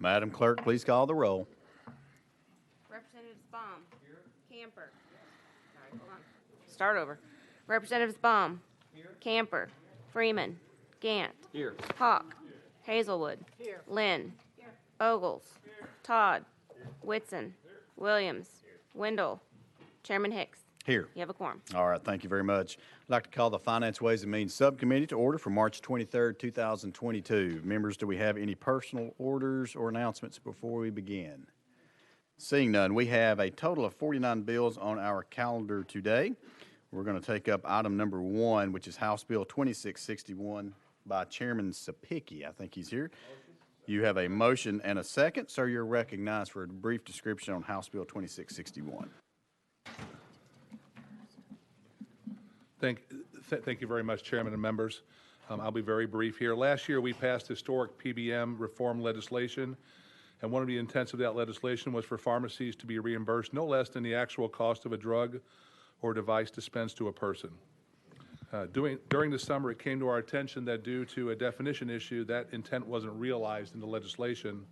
Madam Clerk, please call the roll. Representatives Baum. Here. Camper. All right, hold on. Start over. Representatives Baum. Here. Camper. Freeman. Gant. Here. Hawk. Hazelwood. Here. Lynn. Here. Ogles. Here. Todd. Here. Whitson. Here. Williams. Here. Wendell. Chairman Hicks. Here. You have a quorum. All right, thank you very much. I'd like to call the Finance, Ways and Means Subcommittee to order for March 23rd, 2022. Members, do we have any personal orders or announcements before we begin? Seeing none, we have a total of 49 bills on our calendar today. We're going to take up item number 1, which is House Bill 2661 by Chairman Sapicki. I think he's here. You have a motion and a second. Sir, you're recognized for a brief description on House Bill 2661. Thank you very much, Chairman and members. I'll be very brief here. Last year, we passed historic PBM reform legislation, and one of the intents of that legislation was for pharmacies to be reimbursed no less than the actual cost of a drug or device dispensed to a person. During the summer, it came to our attention that due to a definition issue, that intent wasn't realized in the legislation.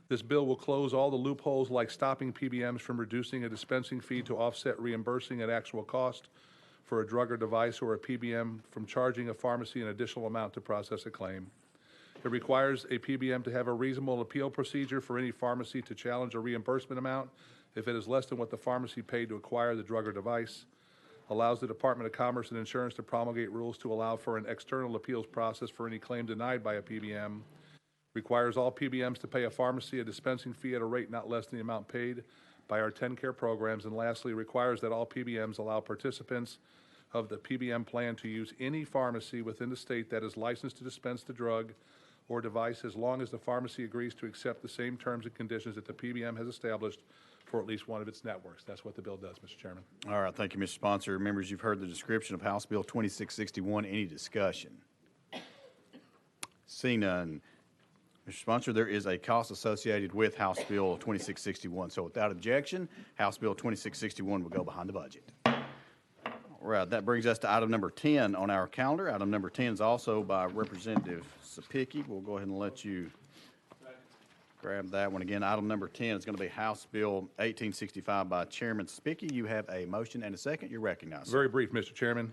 This bill will close all the loopholes like stopping PBMs from reducing a dispensing fee to offset reimbursing at actual cost for a drug or device, or a PBM from charging a pharmacy an additional amount to process a claim. It requires a PBM to have a reasonable appeal procedure for any pharmacy to challenge a reimbursement amount if it is less than what the pharmacy paid to acquire the drug or device, allows the Department of Commerce and Insurance to promulgate rules to allow for an external appeals process for any claim denied by a PBM, requires all PBMs to pay a pharmacy a dispensing fee at a rate not less than the amount paid by our 10-care programs, and lastly, requires that all PBMs allow participants of the PBM plan to use any pharmacy within the state that is licensed to dispense the drug or device as long as the pharmacy agrees to accept the same terms and conditions that the PBM has established for at least one of its networks. That's what the bill does, Mr. Chairman. All right, thank you, Mr. Sponsor. Members, you've heard the description of House Bill 2661. Any discussion? Seeing none, Mr. Sponsor, there is a cost associated with House Bill 2661. So without objection, House Bill 2661 will go behind the budget. All right, that brings us to item number 10 on our calendar. Item number 10 is also by Representative Sapicki. We'll go ahead and let you grab that one again. Item number 10 is going to be House Bill 1865 by Chairman Sapicki. You have a motion and a second. You're recognized. Very brief, Mr. Chairman.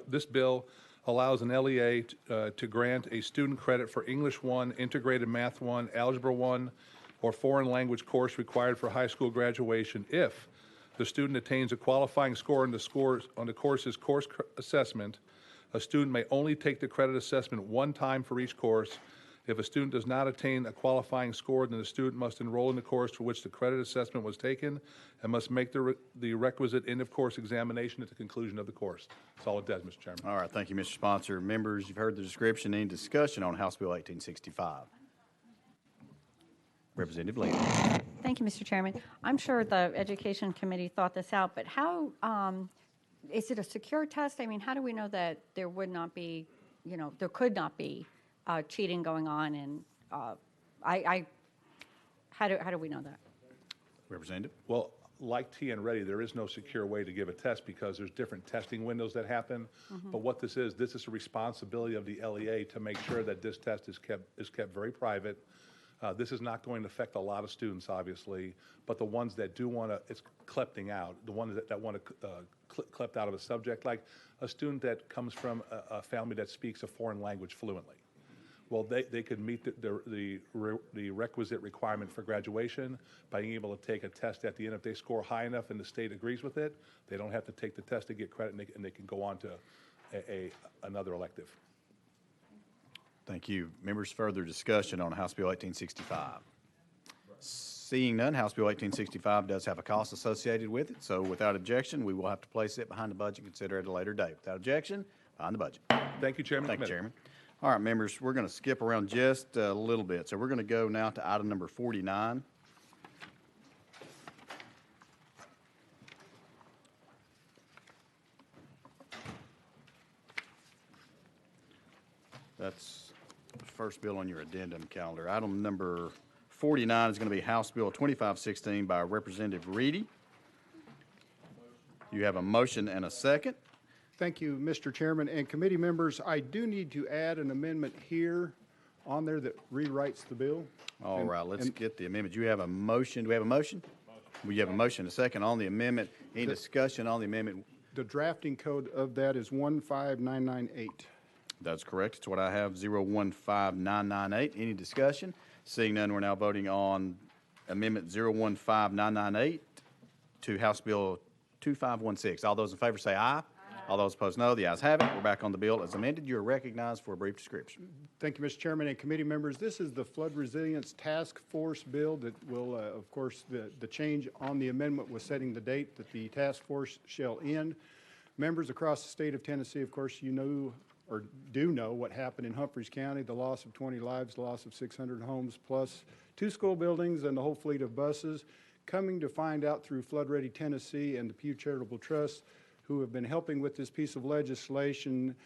This bill allows an LEA to grant a student credit for English 1, Integrated Math 1, Algebra 1, or foreign language course required for high school graduation if the student attains a qualifying score on the course's course assessment. A student may only take the credit assessment one time for each course. If a student does not attain a qualifying score, then the student must enroll in the course for which the credit assessment was taken and must make the requisite end-of-course examination at the conclusion of the course. That's all it does, Mr. Chairman. All right, thank you, Mr. Sponsor. Members, you've heard the description. Any discussion on House Bill 1865? Representative Lee. Thank you, Mr. Chairman. I'm sure the Education Committee thought this out, but how, is it a secure test? I mean, how do we know that there would not be, there could not be cheating going on? And how do we know that? Representative? Well, like T and Ready, there is no secure way to give a test because there's different testing windows that happen. But what this is a responsibility of the LEA to make sure that this test is kept very private. This is not going to affect a lot of students, obviously, but the ones that do want to, it's clepting out, the ones that want to clept out of a subject, like a student that comes from a family that speaks a foreign language fluently. Well, they could meet the requisite requirement for graduation by being able to take a test at the end. If they score high enough and the state agrees with it, they don't have to take the test to get credit, and they can go on to another elective. Thank you. Members, further discussion on House Bill 1865? Seeing none, House Bill 1865 does have a cost associated with it, so without objection, we will have to place it behind the budget and consider it at a later date. Without objection, behind the budget. Thank you, Chairman. Thank you, Chairman. All right, members, we're going to skip around just a little bit. So we're going to go now to item number 49. That's the first bill on your addendum calendar. Item number 49 is going to be House Bill 2516 by Representative Reedy. You have a motion and a second. Thank you, Mr. Chairman and committee members. I do need to add an amendment here on there that rewrites the bill. All right, let's get the amendment. You have a motion. Do we have a motion? We have a motion, a second on the amendment. Any discussion on the amendment? The drafting code of that is 15998. That's correct. It's what I have, 015998. Any discussion? Seeing none, we're now voting on Amendment 015998 to House Bill 2516. All those in favor say aye. All those opposed, no. The ayes have it. We're back on the bill as amended. You are recognized for a brief description. Thank you, Mr. Chairman and committee members. This is the Flood Resilience Task Force bill that will, of course, the change on the amendment was setting the date that the task force shall end. Members across the state of Tennessee, of course, you know or do know what happened in Humphreys County, the loss of 20 lives, the loss of 600 homes, plus 2 school buildings and the whole fleet of buses. Coming to find out through Flood Ready Tennessee and the Pew Charitable Trust, who have been helping with this piece of legislation,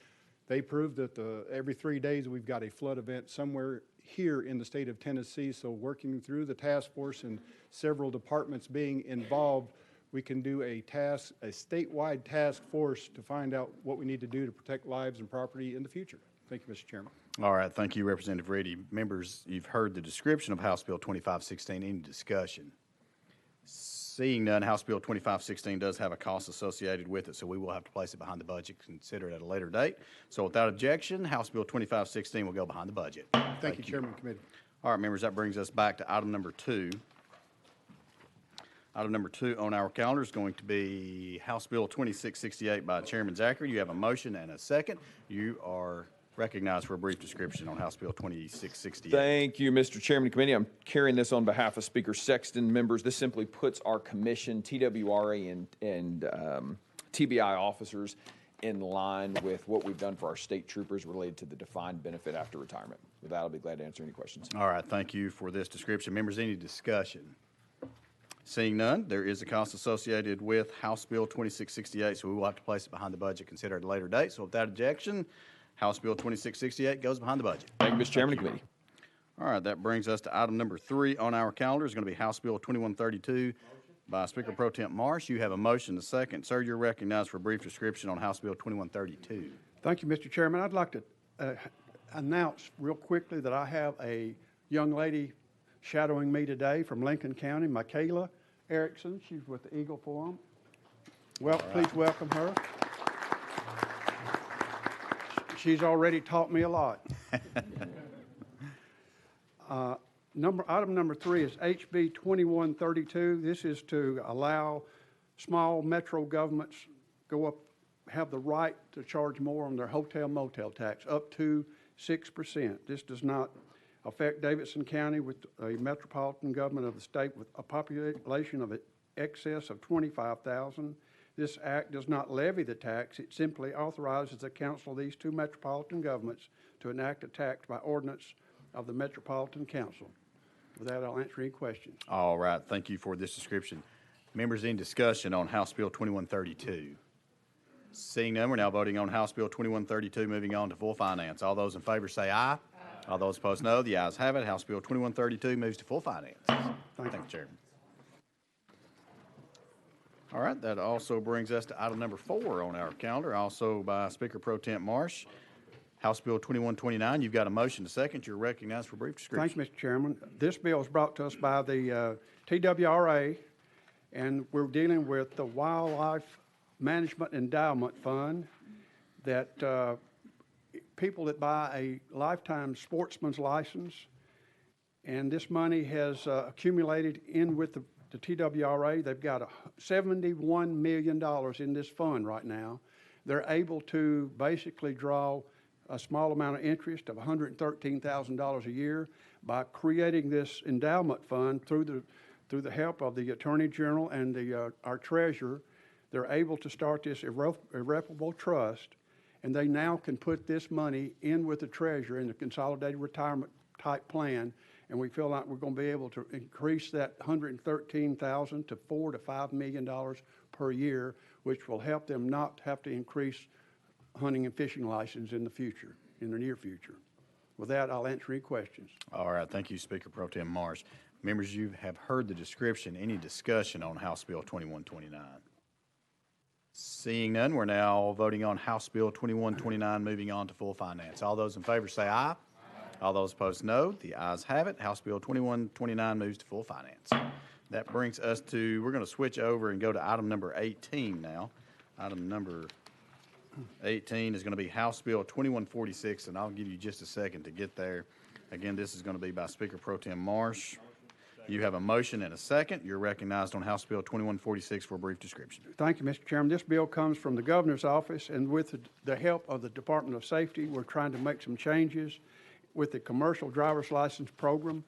they proved that every 3 days we've got a flood event somewhere here in the state of Tennessee. So working through the task force and several departments being involved, we can do a statewide task force to find out what we need to do to protect lives and property in the future. Thank you, Mr. Chairman. All right, thank you, Representative Reddy. Members, you've heard the description of House Bill 2516. Any discussion? Seeing none, House Bill 2516 does have a cost associated with it, so we will have to place it behind the budget, consider it at a later date. So without objection, House Bill 2516 will go behind the budget. Thank you, Chairman and Committee. All right, members, that brings us back to item number 2. Item number 2 on our calendar is going to be House Bill 2668 by Chairman Zachary. You have a motion and a second. You are recognized for a brief description on House Bill 2668. Thank you, Mr. Chairman and Committee. I'm carrying this on behalf of Speaker Sexton. Members, this simply puts our commission, TWRA, and TBI officers in line with what we've done for our state troopers related to the defined benefit after retirement. With that, I'll be glad to answer any questions. All right, thank you for this description. Members, any discussion? Seeing none, there is a cost associated with House Bill 2668, so we will have to place it behind the budget, consider at a later date. So without objection, House Bill 2668 goes behind the budget. Thank you, Mr. Chairman and Committee. All right, that brings us to item number 3 on our calendar. It's going to be House Bill 2132 by Speaker Pro Tem Marsh. You have a motion, a second. Sir, you're recognized for a brief description on House Bill 2132. Thank you, Mr. Chairman. I'd like to announce real quickly that I have a young lady shadowing me today from Lincoln County, Michaela Erickson. She's with the Eagle Forum. Well, please welcome her. She's already taught me a lot. Item number 3 is HB 2132. This is to allow small metro governments have the right to charge more on their hotel motel tax, up to 6%. This does not affect Davidson County with a metropolitan government of the state with a population of excess of 25,000. This act does not levy the tax. It simply authorizes the council of these 2 metropolitan governments to enact a tax by ordinance of the Metropolitan Council. With that, I'll answer any questions. All right, thank you for this description. Members, any discussion on House Bill 2132? Seeing none, we're now voting on House Bill 2132, moving on to full finance. All those in favor say aye. Aye. All those opposed, no. The ayes have it. House Bill 2132 moves to full finance. Thank you, Chairman. All right, that also brings us to item number 4 on our calendar, also by Speaker Pro Tem Marsh. House Bill 2129, you've got a motion to second. You're recognized for a brief description. Thank you, Mr. Chairman. This bill is brought to us by the TWRA, and we're dealing with the Wildlife Management Endowment Fund that people that buy a lifetime sportsman's license, and this money has accumulated in with the TWRA. They've got $71 million in this fund right now. They're able to basically draw a small amount of interest of $113,000 a year by creating this endowment fund through the help of the Attorney General and our treasurer. They're able to start this irreparable trust, and they now can put this money in with the treasurer in the consolidated retirement type plan, and we feel like we're going to be able to increase that $113,000 to $4 to $5 million per year, which will help them not have to increase hunting and fishing license in the future, in the near future. With that, I'll answer any questions. All right, thank you, Speaker Pro Tem Marsh. Members, you have heard the description. Any discussion on House Bill 2129? Seeing none, we're now voting on House Bill 2129, moving on to full finance. All those in favor say aye. Aye. All those opposed, no. The ayes have it. House Bill 2129 moves to full finance. That brings us to, we're going to switch over and go to item number 18 now. Item number 18 is going to be House Bill 2146, and I'll give you just a second to get there. Again, this is going to be by Speaker Pro Tem Marsh. You have a motion and a second. You're recognized on House Bill 2146 for a brief description. Thank you, Mr. Chairman. This bill comes from the governor's office, and with the help of the Department of Safety, we're trying to make some changes with the commercial driver's license program.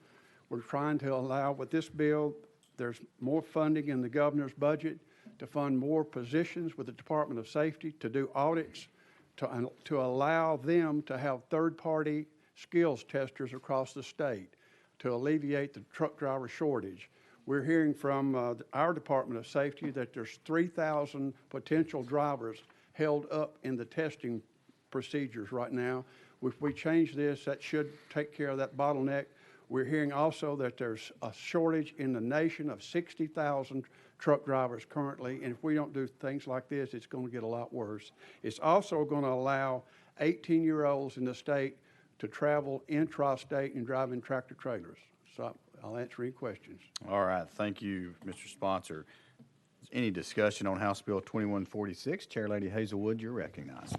We're trying to allow, with this bill, there's more funding in the governor's budget to fund more positions with the Department of Safety to do audits, to allow them to have third-party skills testers across the state to alleviate the truck driver shortage. We're hearing from our Department of Safety that there's 3,000 potential drivers held up in the testing procedures right now. If we change this, that should take care of that bottleneck. We're hearing also that there's a shortage in the nation of 60,000 truck drivers currently, and if we don't do things like this, it's going to get a lot worse. It's also going to allow 18-year-olds in the state to travel intrastate and drive in tractor trailers. So I'll answer any questions. All right, thank you, Mr. Sponsor. Any discussion on House Bill 2146? Chair Lady Hazelwood, you're recognized.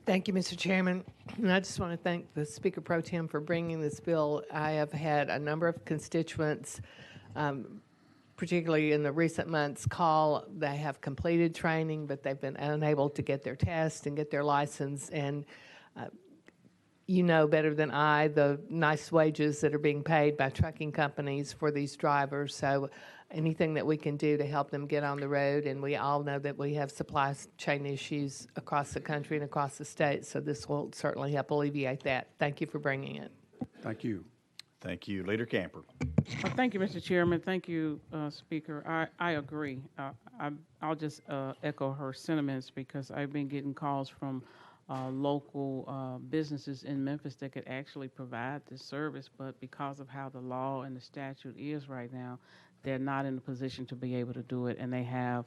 Thank you, Mr. Chairman. And I just want to thank the Speaker Pro Tem for bringing this bill. I have had a number of constituents, particularly in the recent months, call. They have completed training, but they've been unable to get their test and get their license. And you know better than I the nice wages that are being paid by trucking companies for these drivers. So anything that we can do to help them get on the road, and we all know that we have supply chain issues across the country and across the state, so this will certainly help alleviate that. Thank you for bringing it. Thank you. Thank you. Leader Camper. Thank you, Mr. Chairman. Thank you, Speaker. I agree. I'll just echo her sentiments because I've been getting calls from local businesses in Memphis that could actually provide this service, but because of how the law and the statute is right now, they're not in a position to be able to do it, and they have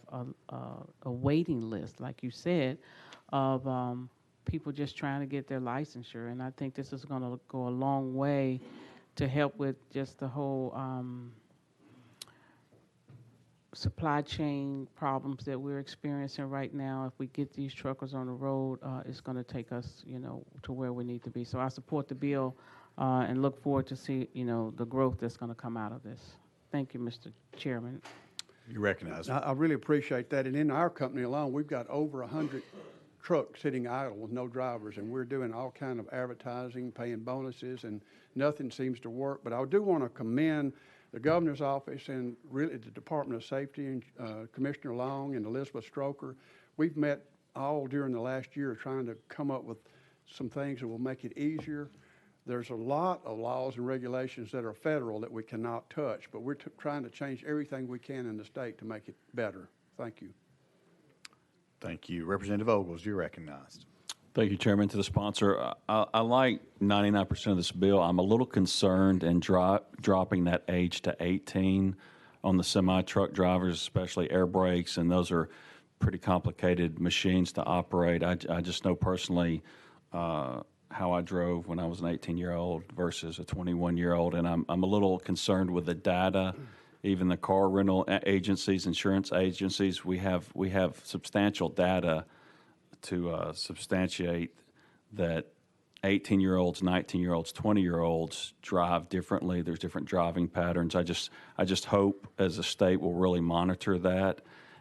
a waiting list, like you said, of people just trying to get their licensure. And I think this is going to go a long way to help with just the whole supply chain problems that we're experiencing right now. If we get these truckers on the road, it's going to take us, to where we need to be. So I support the bill and look forward to see, the growth that's going to come out of this. Thank you, Mr. Chairman. You recognize. I really appreciate that. And in our company alone, we've got over 100 trucks sitting idle with no drivers, and we're doing all kind of advertising, paying bonuses, and nothing seems to work. But I do want to commend the governor's office and really the Department of Safety and Commissioner Long and Elizabeth Stroker. We've met all during the last year trying to come up with some things that will make it easier. There's a lot of laws and regulations that are federal that we cannot touch, but we're trying to change everything we can in the state to make it better. Thank you. Thank you. Representative Ogles, you're recognized. Thank you, Chairman. To the sponsor, I like 99% of this bill. I'm a little concerned in dropping that age to 18 on the semi-truck drivers, especially air brakes, and those are pretty complicated machines to operate. I just know personally how I drove when I was an 18-year-old versus a 21-year-old, and I'm a little concerned with the data. Even the car rental agencies, insurance agencies, we have substantial data to substantiate that 18-year-olds, 19-year-olds, 20-year-olds drive differently. There's different driving patterns. I just hope as a state we'll really monitor that,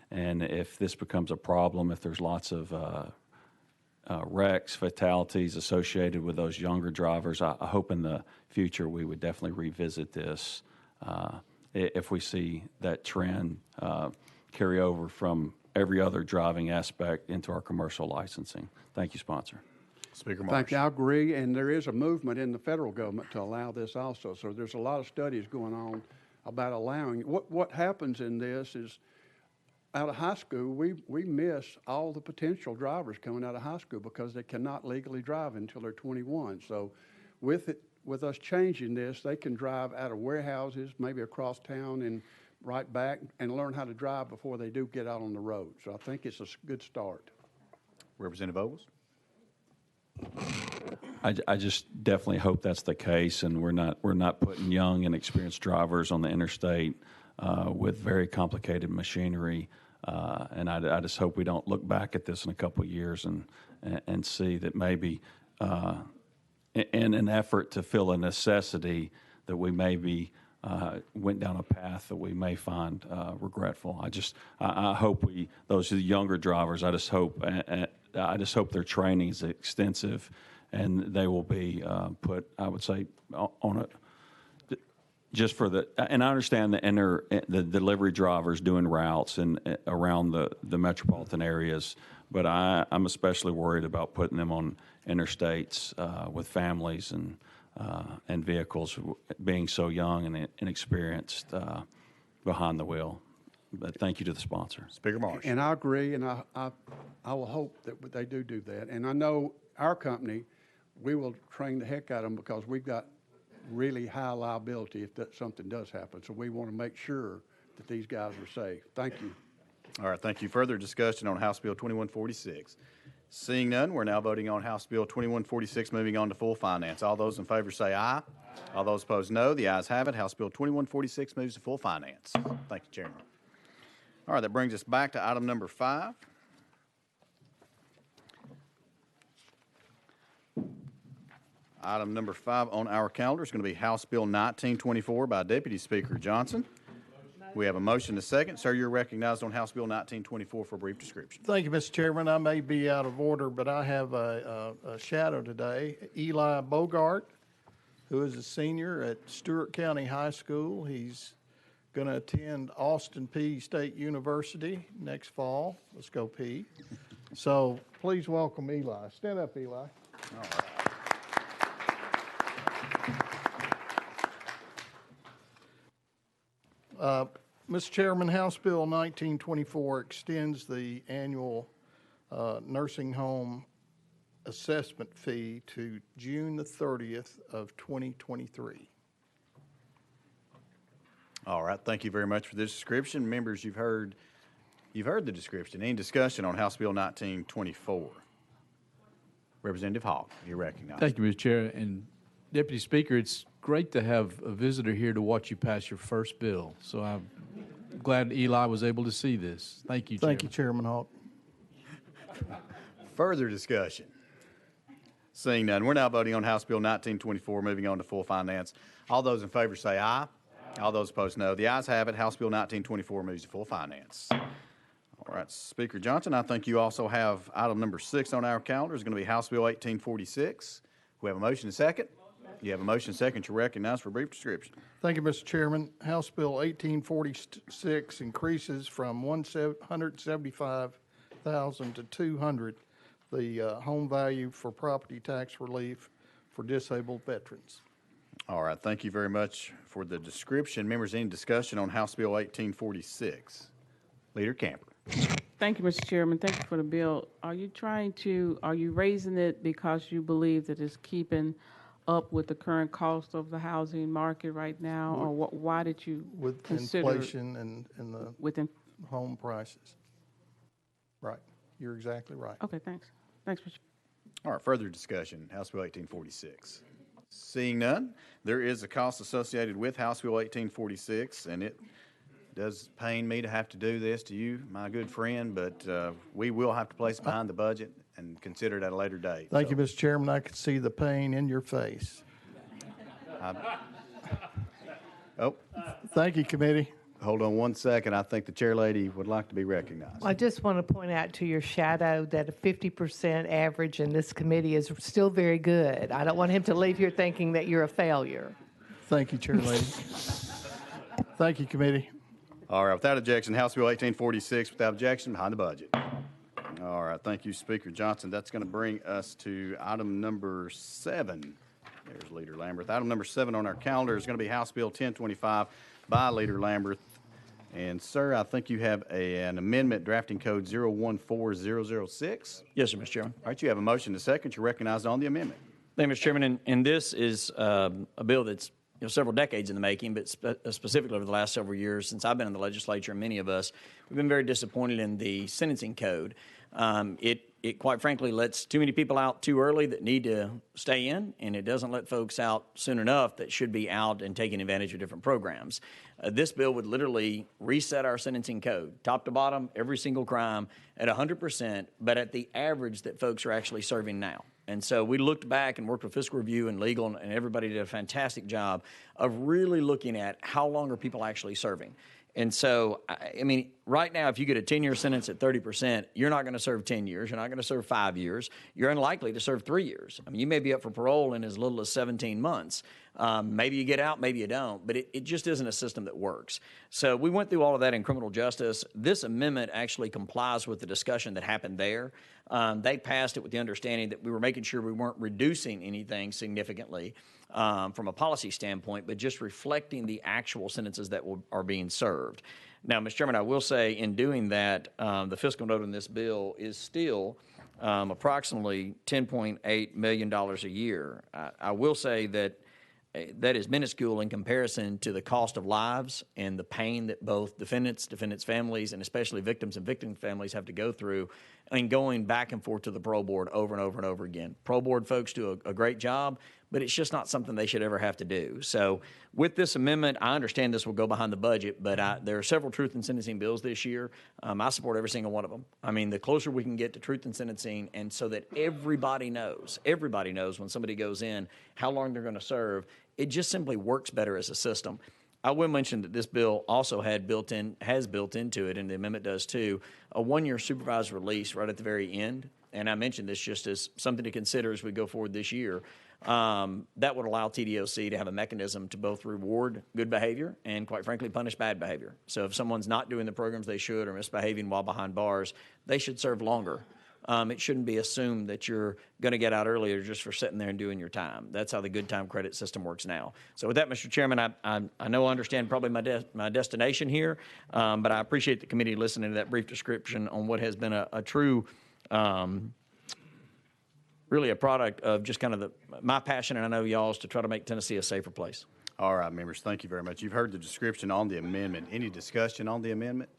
and if this becomes a problem, if there's lots of wrecks, fatalities associated with those younger drivers, I hope in the future we would definitely revisit this if we see that trend carry over from every other driving aspect into our commercial licensing. Thank you, sponsor. Speaker Marsh. Thank you. I agree, and there is a movement in the federal government to allow this also. So there's a lot of studies going on about allowing. What happens in this is, out of high school, we miss all the potential drivers coming out of high school because they cannot legally drive until they're 21. So with us changing this, they can drive out of warehouses, maybe across town and right back, and learn how to drive before they do get out on the road. So I think it's a good start. Representative Ogles. I just definitely hope that's the case, and we're not putting young and experienced drivers on the interstate with very complicated machinery. And I just hope we don't look back at this in a couple of years and see that maybe in an effort to fill a necessity that we maybe went down a path that we may find regretful. I hope those younger drivers, I just hope their training is extensive and they will be put, I would say, on a, just for and I understand the delivery drivers doing routes around the metropolitan areas, but I'm especially worried about putting them on interstates with families and vehicles being so young and inexperienced behind the wheel. But thank you to the sponsor. Speaker Marsh. And I agree, and I will hope that they do that. And I know our company, we will train the heck out of them because we've got really high liability if something does happen. So we want to make sure that these guys are safe. Thank you. All right, thank you. Further discussion on House Bill 2146. Seeing none, we're now voting on House Bill 2146, moving on to full finance. All those in favor say aye. All those opposed, no. The ayes have it. House Bill 2146 moves to full finance. Thank you, Chairman. All right, that brings us back to item number 5. Item number 5 on our calendar is going to be House Bill 1924 by Deputy Speaker Johnson. We have a motion to second. Sir, you're recognized on House Bill 1924 for a brief description. Thank you, Mr. Chairman. I may be out of order, but I have a shadow today. Eli Bogart, who is a senior at Stewart County High School. He's going to attend Austin Peay State University next fall. Let's go Peay. So please welcome Eli. Stand up, Eli. All right. Mr. Chairman, House Bill 1924 extends the annual nursing home assessment fee to June the 30th of 2023. All right, thank you very much for this description. Members, you've heard the description. Any discussion on House Bill 1924? Representative Hawk, you're recognized. Thank you, Mr. Chair. And Deputy Speaker, it's great to have a visitor here to watch you pass your first bill. So I'm glad Eli was able to see this. Thank you, Chairman. Thank you, Chairman Hawk. Further discussion? Seeing none, we're now voting on House Bill 1924, moving on to full finance. All those in favor say aye. All those opposed, no. The ayes have it. House Bill 1924 moves to full finance. All right, Speaker Johnson, I think you also have item number 6 on our calendar. It's going to be House Bill 1846. We have a motion and second. You have a motion and second. You're recognized for a brief description. Thank you, Mr. Chairman. House Bill 1846 increases from $175,000 to $200,000 the home value for property tax relief for disabled veterans. All right, thank you very much for the description. Members, any discussion on House Bill 1846? Leader Camper. Thank you, Mr. Chairman. Thank you for the bill. Are you raising it because you believe that it's keeping up with the current cost of the housing market right now, or why did you with consider inflation and the home prices? Right. You're exactly right. Okay, thanks. Thanks, Mr. All right, further discussion, House Bill 1846. Seeing none, there is a cost associated with House Bill 1846, and it does pain me to have to do this to you, my good friend, but we will have to place it behind the budget and consider it at a later date. Thank you, Mr. Chairman. I could see the pain in your face. Thank you, committee. Hold on one second. I think the chair lady would like to be recognized. I just want to point out to your shadow that a 50% average in this committee is still very good. I don't want him to leave here thinking that you're a failure. Thank you, chair lady. Thank you, committee. All right, without objection, House Bill 1846, without objection, behind the budget. All right, thank you, Speaker Johnson. That's going to bring us to item number 7. There's Leader Lamberth. Item number 7 on our calendar is going to be House Bill 1025 by Leader Lamberth. And, sir, I think you have an amendment drafting code 014006. Yes, sir, Mr. Chairman. All right, you have a motion to second. You're recognized on the amendment. Thank you, Mr. Chairman. And this is a bill that's several decades in the making, but specifically over the last several years since I've been in the legislature, and many of us, we've been very disappointed in the sentencing code. It it quite frankly lets too many people out too early that need to stay in, and it doesn't let folks out soon enough that should be out and taking advantage of different programs. This bill would literally reset our sentencing code, top to bottom, every single crime at 100%, but at the average that folks are actually serving now. And so we looked back and worked with fiscal review and legal, and everybody did a fantastic job of really looking at how long are people actually serving. And so, I mean, right now, if you get a 10-year sentence at 30%, you're not going to serve 10 years. You're not going to serve 5 years. You're unlikely to serve 3 years. I mean, you may be up for parole in as little as 17 months. Maybe you get out, maybe you don't, but it just isn't a system that works. So we went through all of that in criminal justice. This amendment actually complies with the discussion that happened there. They passed it with the understanding that we were making sure we weren't reducing anything significantly from a policy standpoint, but just reflecting the actual sentences that are being served. Now, Mr. Chairman, I will say in doing that, the fiscal note in this bill is still approximately $10.8 million a year. I will say that that is minuscule in comparison to the cost of lives and the pain that both defendants, families, and especially victims and victim families have to go through and going back and forth to the parole board over and over and over again. Parole board folks do a great job, but it's just not something they should ever have to do. So with this amendment, I understand this will go behind the budget, but there are several truth in sentencing bills this year. I support every single one of them. I mean, the closer we can get to truth in sentencing, and so that everybody knows when somebody goes in how long they're going to serve, it just simply works better as a system. I will mention that this bill also has built into it, and the amendment does too, a 1-year supervised release right at the very end. And I mentioned this just as something to consider as we go forward this year. That would allow TDOC to have a mechanism to both reward good behavior and, quite frankly, punish bad behavior. So if someone's not doing the programs they should or misbehaving while behind bars, they should serve longer. It shouldn't be assumed that you're going to get out earlier just for sitting there and doing your time. That's how the good time credit system works now. So with that, Mr. Chairman, I know I understand probably my destination here, but I appreciate the committee listening to that brief description on what has been a true, really a product of just kind of my passion, and I know y'all's, to try to make Tennessee a safer place. All right, members, thank you very much. You've heard the description on the amendment. Any discussion on the amendment?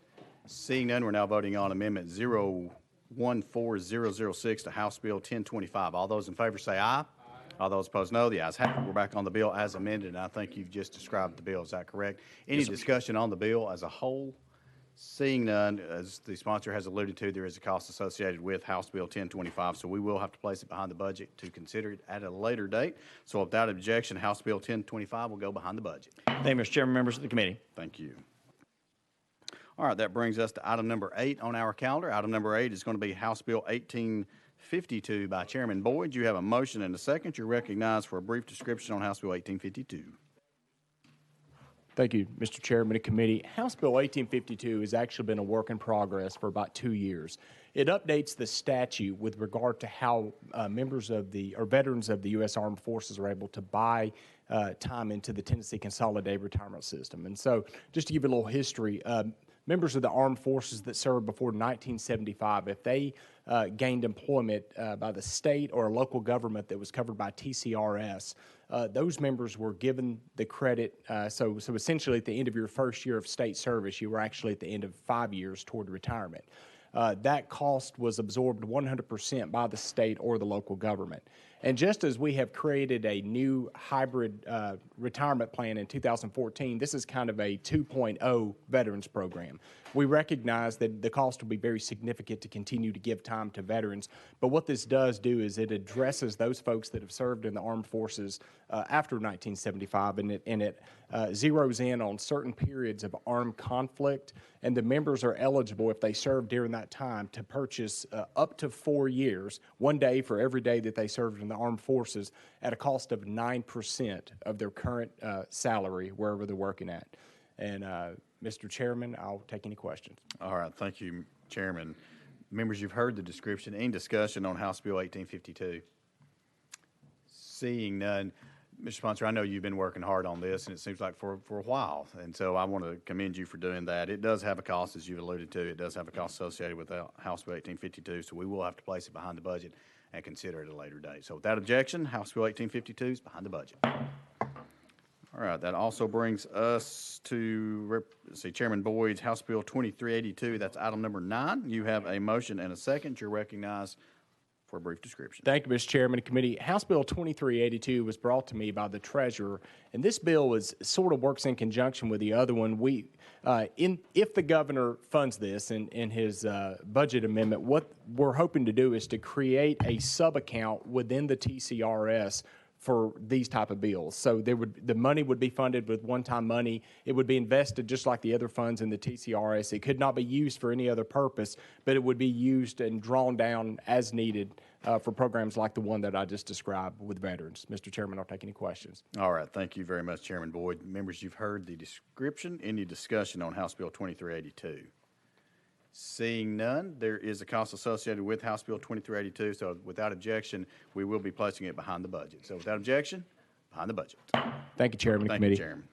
Seeing none, we're now voting on Amendment 014006 to House Bill 1025. All those in favor say aye. All those opposed, no. The ayes have it. We're back on the bill as amended, and I think you've just described the bill. Is that correct? Any discussion on the bill as a whole? Seeing none, as the sponsor has alluded to, there is a cost associated with House Bill 1025, so we will have to place it behind the budget to consider it at a later date. So without objection, House Bill 1025 will go behind the budget. Thank you, Mr. Chairman, members of the committee. Thank you. All right, that brings us to item number 8 on our calendar. Item number 8 is going to be House Bill 1852 by Chairman Boyd. You have a motion and a second. You're recognized for a brief description on House Bill 1852. Thank you, Mr. Chairman and committee. House Bill 1852 has actually been a work in progress for about 2 years. It updates the statute with regard to how members of veterans of the U.S. Armed Forces are able to buy time into the Tennessee Consolidated Retirement System. And so, just to give you a little history, members of the armed forces that served before 1975, if they gained employment by the state or a local government that was covered by TCRS, those members were given the credit. So essentially, at the end of your first year of state service, you were actually at the end of 5 years toward retirement. That cost was absorbed 100% by the state or the local government. And just as we have created a new hybrid retirement plan in 2014, this is kind of a 2.0 veterans program. We recognize that the cost will be very significant to continue to give time to veterans, but what this does do is it addresses those folks that have served in the armed forces after 1975, and it zeroes in on certain periods of armed conflict, and the members are eligible, if they serve during that time, to purchase up to 4 years, 1 day for every day that they served in the armed forces, at a cost of 9% of their current salary wherever they're working at. And Mr. Chairman, I'll take any questions. All right, thank you, Chairman. Members, you've heard the description. Any discussion on House Bill 1852? Seeing none, Mr. Sponsor, I know you've been working hard on this, and it seems like for a while, and so I want to commend you for doing that. It does have a cost, as you've alluded to. It does have a cost associated with House Bill 1852, so we will have to place it behind the budget and consider it at a later date. So without objection, House Bill 1852 is behind the budget. All right, that also brings us to, Chairman Boyd's House Bill 2382. That's item number 9. You have a motion and a second. You're recognized for a brief description. Thank you, Mr. Chairman and Committee. House Bill 2382 was brought to me by the Treasurer, and this bill sort of works in conjunction with the other one. If the governor funds this in his budget amendment, what we're hoping to do is to create a sub-account within the TCRS for these type of bills. So the money would be funded with one-time money. It would be invested just like the other funds in the TCRS. It could not be used for any other purpose, but it would be used and drawn down as needed for programs like the one that I just described with veterans. Mr. Chairman, I'll take any questions. All right, thank you very much, Chairman Boyd. Members, you've heard the description. Any discussion on House Bill 2382? Seeing none, there is a cost associated with House Bill 2382, so without objection, we will be placing it behind the budget. So without objection, behind the budget. Thank you, Chairman and Thank Committee. you, Chairman.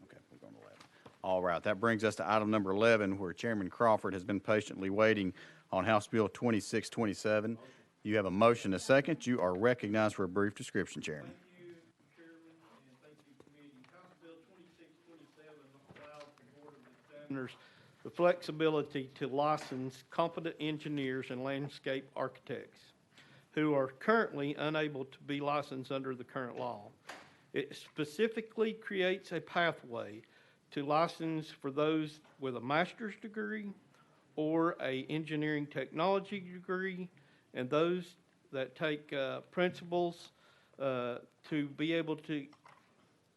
Okay, we're going to 11. All right, that brings us to item number 11, where Chairman Crawford has been patiently waiting on House Bill 2627. You have a motion, a second. You are recognized for a brief description, Chairman. The flexibility to license competent engineers and landscape architects who are currently unable to be licensed under the current law. It specifically creates a pathway to license for those with a master's degree or a engineering technology degree, and those that take principles to be able to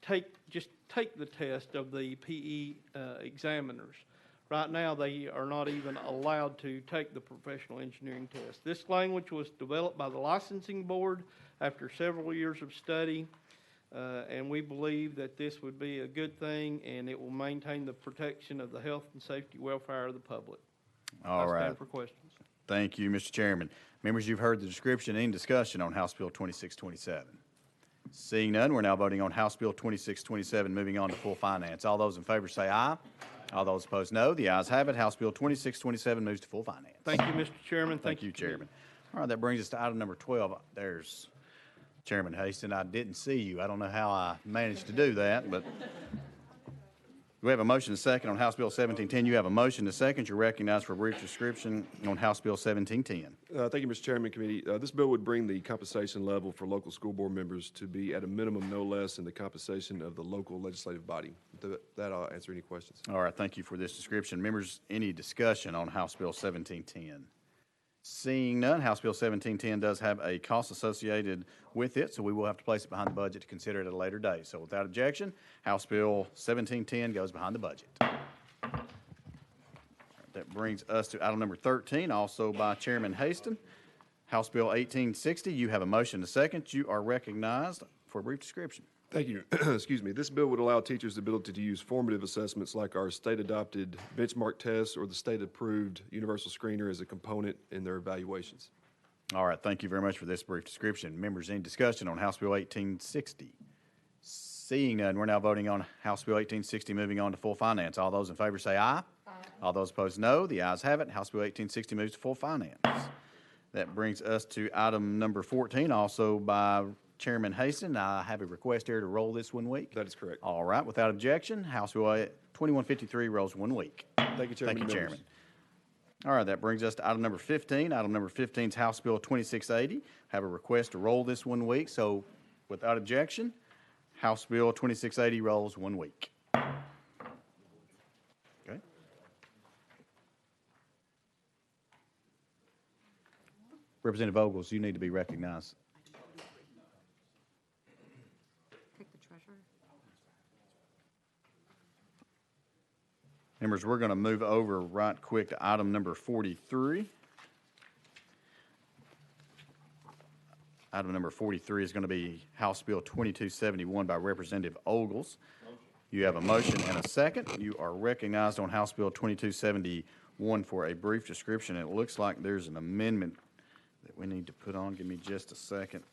take the test of the PE examiners. Right now, they are not even allowed to take the professional engineering test. This language was developed by the licensing board after several years of study, and we believe that this would be a good thing, and it will maintain the protection of the health and safety welfare of the public. All right. I stand for questions. Thank you, Mr. Chairman. Members, you've heard the description and discussion on House Bill 2627. Seeing none, we're now voting on House Bill 2627, moving on to full finance. All those in favor say aye. All those opposed, no. The ayes have it. House Bill 2627 moves to full finance. Thank you, Mr. Chairman. Thank you, Chairman. All right, that brings us to item number 12. There's Chairman Haston. I didn't see you. I don't know how I managed to do that, but we have a motion and a second on House Bill 1710. You have a motion and a second. You're recognized for a brief description on House Bill 1710. Thank you, Mr. Chairman and Committee. This bill would bring the compensation level for local school board members to be at a minimum no less than the compensation of the local legislative body. With that, I'll answer any questions. All right, thank you for this description. Members, any discussion on House Bill 1710? Seeing none, House Bill 1710 does have a cost associated with it, so we will have to place it behind the budget to consider it at a later date. So without objection, House Bill 1710 goes behind the budget. That brings us to item number 13, also by Chairman Haston. House Bill 1860, you have a motion and a second. You are recognized for a brief description. Thank you. Excuse me. This bill would allow teachers the ability to use formative assessments like our state-adopted benchmark tests or the state-approved universal screener as a component in their evaluations. All right, thank you very much for this brief description. Members, any discussion on House Bill 1860? Seeing none, we're now voting on House Bill 1860, moving on to full finance. All those in favor say aye. Aye. All those opposed, no. The ayes have it. House Bill 1860 moves to full finance. That brings us to item number 14, also by Chairman Haston. I have a request here to roll this 1 week. That is correct. All right, without objection, House Bill 2153 rolls 1 week. Thank you, Chairman. Thank you, Chairman. All right, that brings us to item number 15. Item number 15 is House Bill 2680. Have a request to roll this 1 week. So without objection, House Bill 2680 rolls 1 week. Okay. Representative Ogles, you need to be recognized. Take the treasurer. Members, we're going to move over right quick to item number 43. Item number 43 is going to be House Bill 2271 by Representative Ogles. You have a motion and a second. You are recognized on House Bill 2271 for a brief description. It looks like there's an amendment that we need to put on. Give me just a second.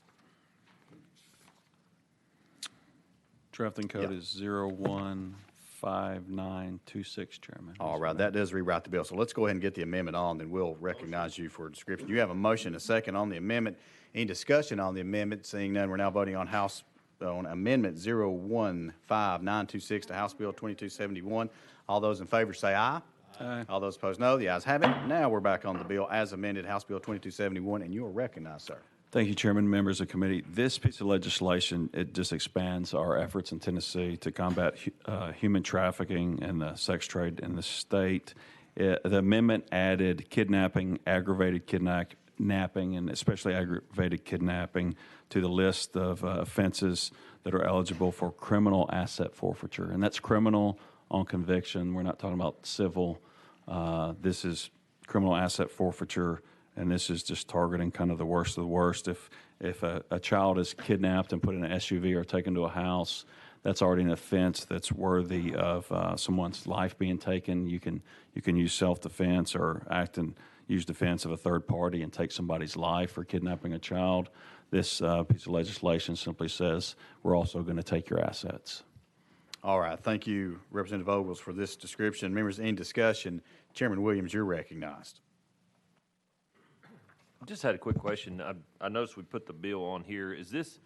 Drafting code is 015926, Chairman. All right, that does rewrite the bill. So let's go ahead and get the amendment on, then we'll recognize you for a description. You have a motion and a second on the amendment. Any discussion on the amendment? Seeing none, we're now voting on Amendment 015926 to House Bill 2271. All those in favor say aye. Aye. Aye. All those opposed, no. The ayes have it. Now we're back on the bill as amended, House Bill 2271, and you are recognized, sir. Thank you, Chairman, members of the committee. This piece of legislation, it just expands our efforts in Tennessee to combat human trafficking and the sex trade in the state. The amendment added kidnapping, aggravated kidnapping, and especially aggravated kidnapping to the list of offenses that are eligible for criminal asset forfeiture. And that's criminal on conviction. We're not talking about civil. This is criminal asset forfeiture. And this is just targeting kind of the worst of the worst. If a child is kidnapped and put in an SUV or taken to a house, that's already an offense that's worthy of someone's life being taken. You can use self-defense or use defense of a third party and take somebody's life for kidnapping a child. This piece of legislation simply says we're also going to take your assets. All right. Thank you, Representative Ogles, for this description. Members, in discussion, Chairman Williams, you're recognized. Just had a quick question. I noticed we put the bill on here. Is this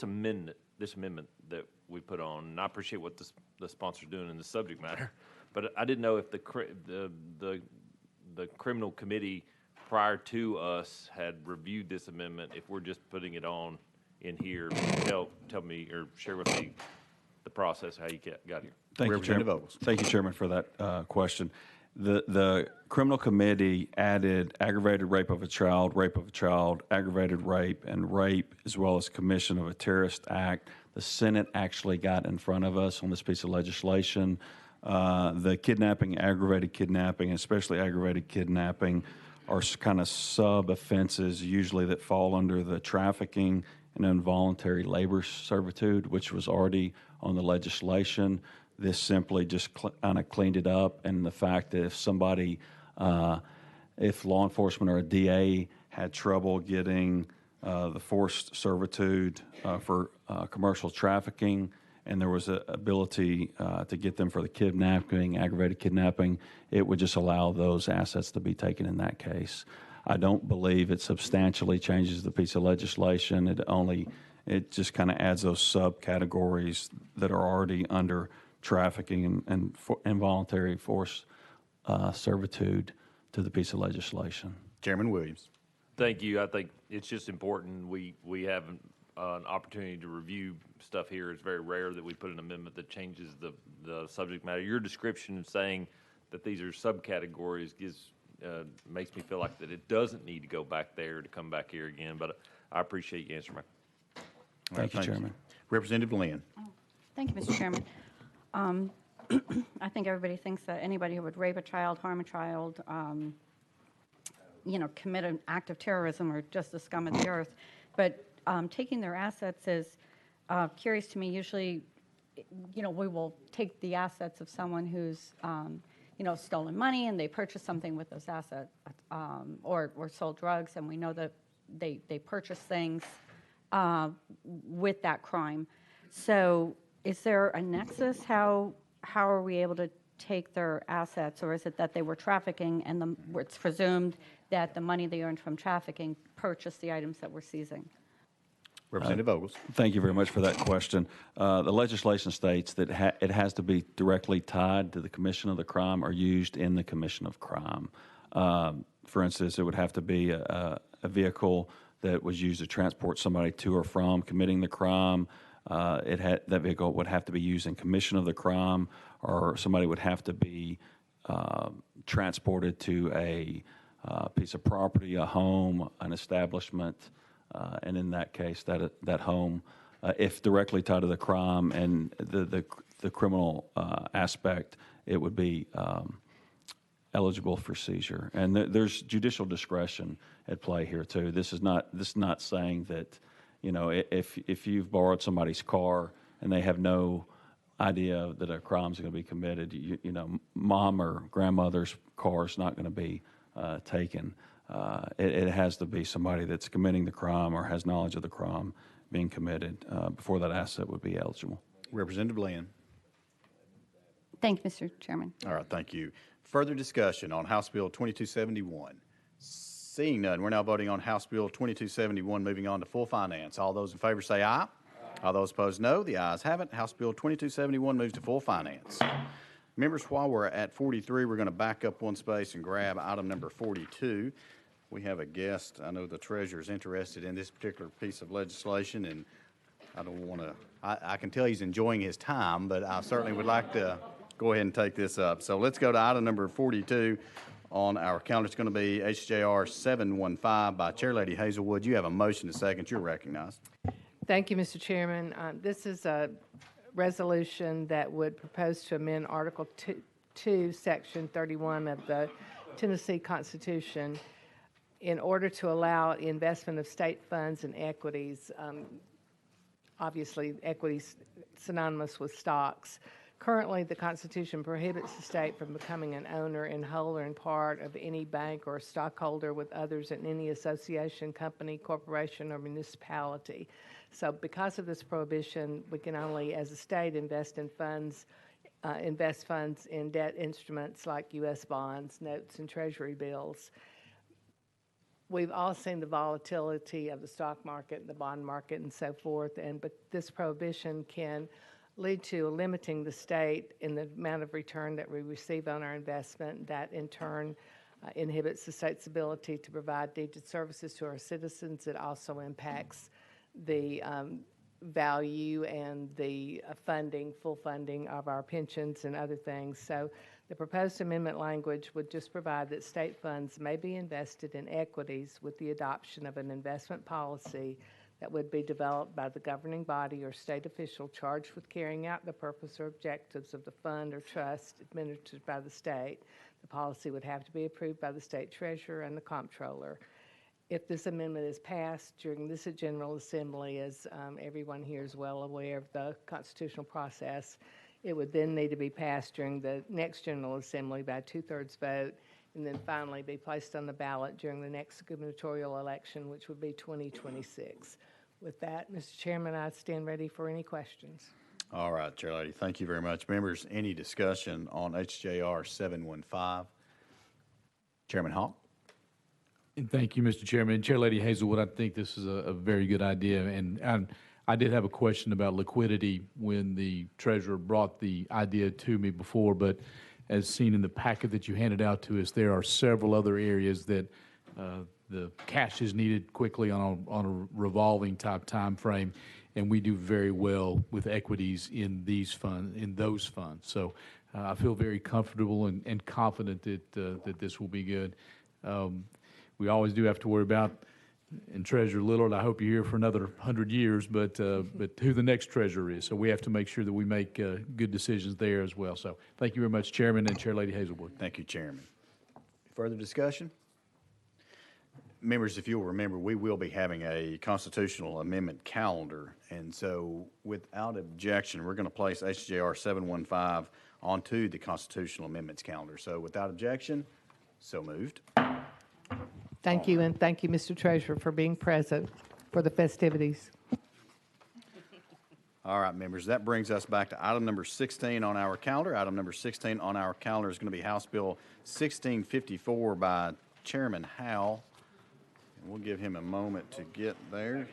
amendment that we put on? And I appreciate what the sponsor's doing in the subject matter, but I didn't know if the criminal committee prior to us had reviewed this amendment. If we're just putting it on in here, tell me or share with me the process how you got here. Thank you, Chairman. Thank you, Chairman, for that question. The criminal committee added aggravated rape of a child, aggravated rape, and rape, as well as commission of a terrorist act. The Senate actually got in front of us on this piece of legislation. The kidnapping, aggravated kidnapping, especially aggravated kidnapping, are kind of sub-offenses usually that fall under the trafficking and involuntary labor servitude, which was already on the legislation. This simply just kind of cleaned it up, and the fact that if somebody, if law enforcement or a DA had trouble getting the forced servitude for commercial trafficking, and there was an ability to get them for the kidnapping, aggravated kidnapping, it would just allow those assets to be taken in that case. I don't believe it substantially changes the piece of legislation. It just kind of adds those subcategories that are already under trafficking and involuntary forced servitude to the piece of legislation. Chairman Williams. Thank you. I think it's just important we have an opportunity to review stuff here. It's very rare that we put an amendment that changes the subject matter. Your description of saying that these are subcategories makes me feel like that it doesn't need to go back there to come back here again, but I appreciate you answering my question. Thank you, Chairman. Representative Lynn. Thank you, Mr. Chairman. I think everybody thinks that anybody who would rape a child, harm a child, commit an act of terrorism are just the scum of the earth. But taking their assets is curious to me. Usually, we will take the assets of someone who's, stolen money and they purchase something with those assets, or sold drugs, and we know that they purchase things with that crime. So is there a nexus? How are we able to take their assets, or is it that they were trafficking and it's presumed that the money they earned from trafficking purchased the items that we're seizing? Representative Ogles. Thank you very much for that question. The legislation states that it has to be directly tied to the commission of the crime or used in the commission of crime. For instance, it would have to be a vehicle that was used to transport somebody to or from committing the crime. That vehicle would have to be used in commission of the crime, or somebody would have to be transported to a piece of property, a home, an establishment, and in that case, that home, if directly tied to the crime and the criminal aspect, it would be eligible for seizure. And there's judicial discretion at play here too. This is not saying that, if you've borrowed somebody's car and they have no idea that a crime's going to be committed, mom or grandmother's car is not going to be taken. It has to be somebody that's committing the crime or has knowledge of the crime being committed before that asset would be eligible. Representative Lynn. Thank you, Mr. Chairman. All right, thank you. Further discussion on House Bill 2271. Seeing none, we're now voting on House Bill 2271, moving on to full finance. All those in favor say aye. All those opposed, no. The ayes have it. House Bill 2271 moves to full finance. Members, while we're at 43, we're going to back up one space and grab item number 42. We have a guest. I know the treasurer is interested in this particular piece of legislation, and I don't want to, I can tell he's enjoying his time, but I certainly would like to go ahead and take this up. So let's go to item number 42 on our calendar. It's going to be HJR 715 by Chairlady Hazelwood. You have a motion and a second. You're recognized. Thank you, Mr. Chairman. This is a resolution that would propose to amend Article 2, Section 31 of the Tennessee Constitution in order to allow investment of state funds and equities. Obviously, equities synonymous with stocks. Currently, the Constitution prohibits the state from becoming an owner in whole or in part of any bank or stockholder with others in any association, company, corporation, or municipality. So because of this prohibition, we can only, as a state, invest funds in debt instruments like U.S. bonds, notes, and treasury bills. We've all seen the volatility of the stock market, the bond market, and so forth, but this prohibition can lead to limiting the state in the amount of return that we receive on our investment. That, in turn, inhibits the state's ability to provide needed services to our citizens. It also impacts the value and the full funding of our pensions and other things. So the proposed amendment language would just provide that state funds may be invested in equities with the adoption of an investment policy that would be developed by the governing body or state official charged with carrying out the purpose or objectives of the fund or trust administered by the state. The policy would have to be approved by the state treasurer and the comptroller. If this amendment is passed during this General Assembly, as everyone here is well aware of the constitutional process, it would then need to be passed during the next General Assembly by a 2/3 vote, and then finally be placed on the ballot during the next gubernatorial election, which would be 2026. With that, Mr. Chairman, I stand ready for any questions. All right, Chairlady, thank you very much. Members, any discussion on HJR 715? Chairman Hall? And thank you, Mr. Chairman. Chairlady Hazelwood, I think this is a very good idea. And I did have a question about liquidity when the treasurer brought the idea to me before, but as seen in the packet that you handed out to us, there are several other areas that the cash is needed quickly on a revolving type time frame, and we do very well with equities in those funds. So I feel very comfortable and confident that this will be good. We always do have to worry about, and Treasurer Lillard, I hope you're here for another 100 years, but who the next treasurer is. So we have to make sure that we make good decisions there as well. So thank you very much, Chairman and Chairlady Hazelwood. Thank you, Chairman. Further discussion? Members, if you'll remember, we will be having a constitutional amendment calendar, and so without objection, we're going to place HJR 715 onto the constitutional amendments calendar. So without objection, so moved. Thank you, and thank you, Mr. Treasurer, for being present for the festivities. All right, members, that brings us back to item number 16 on our calendar. Item number 16 on our calendar is going to be House Bill 1654 by Chairman Howell. And we'll give him a moment to get there.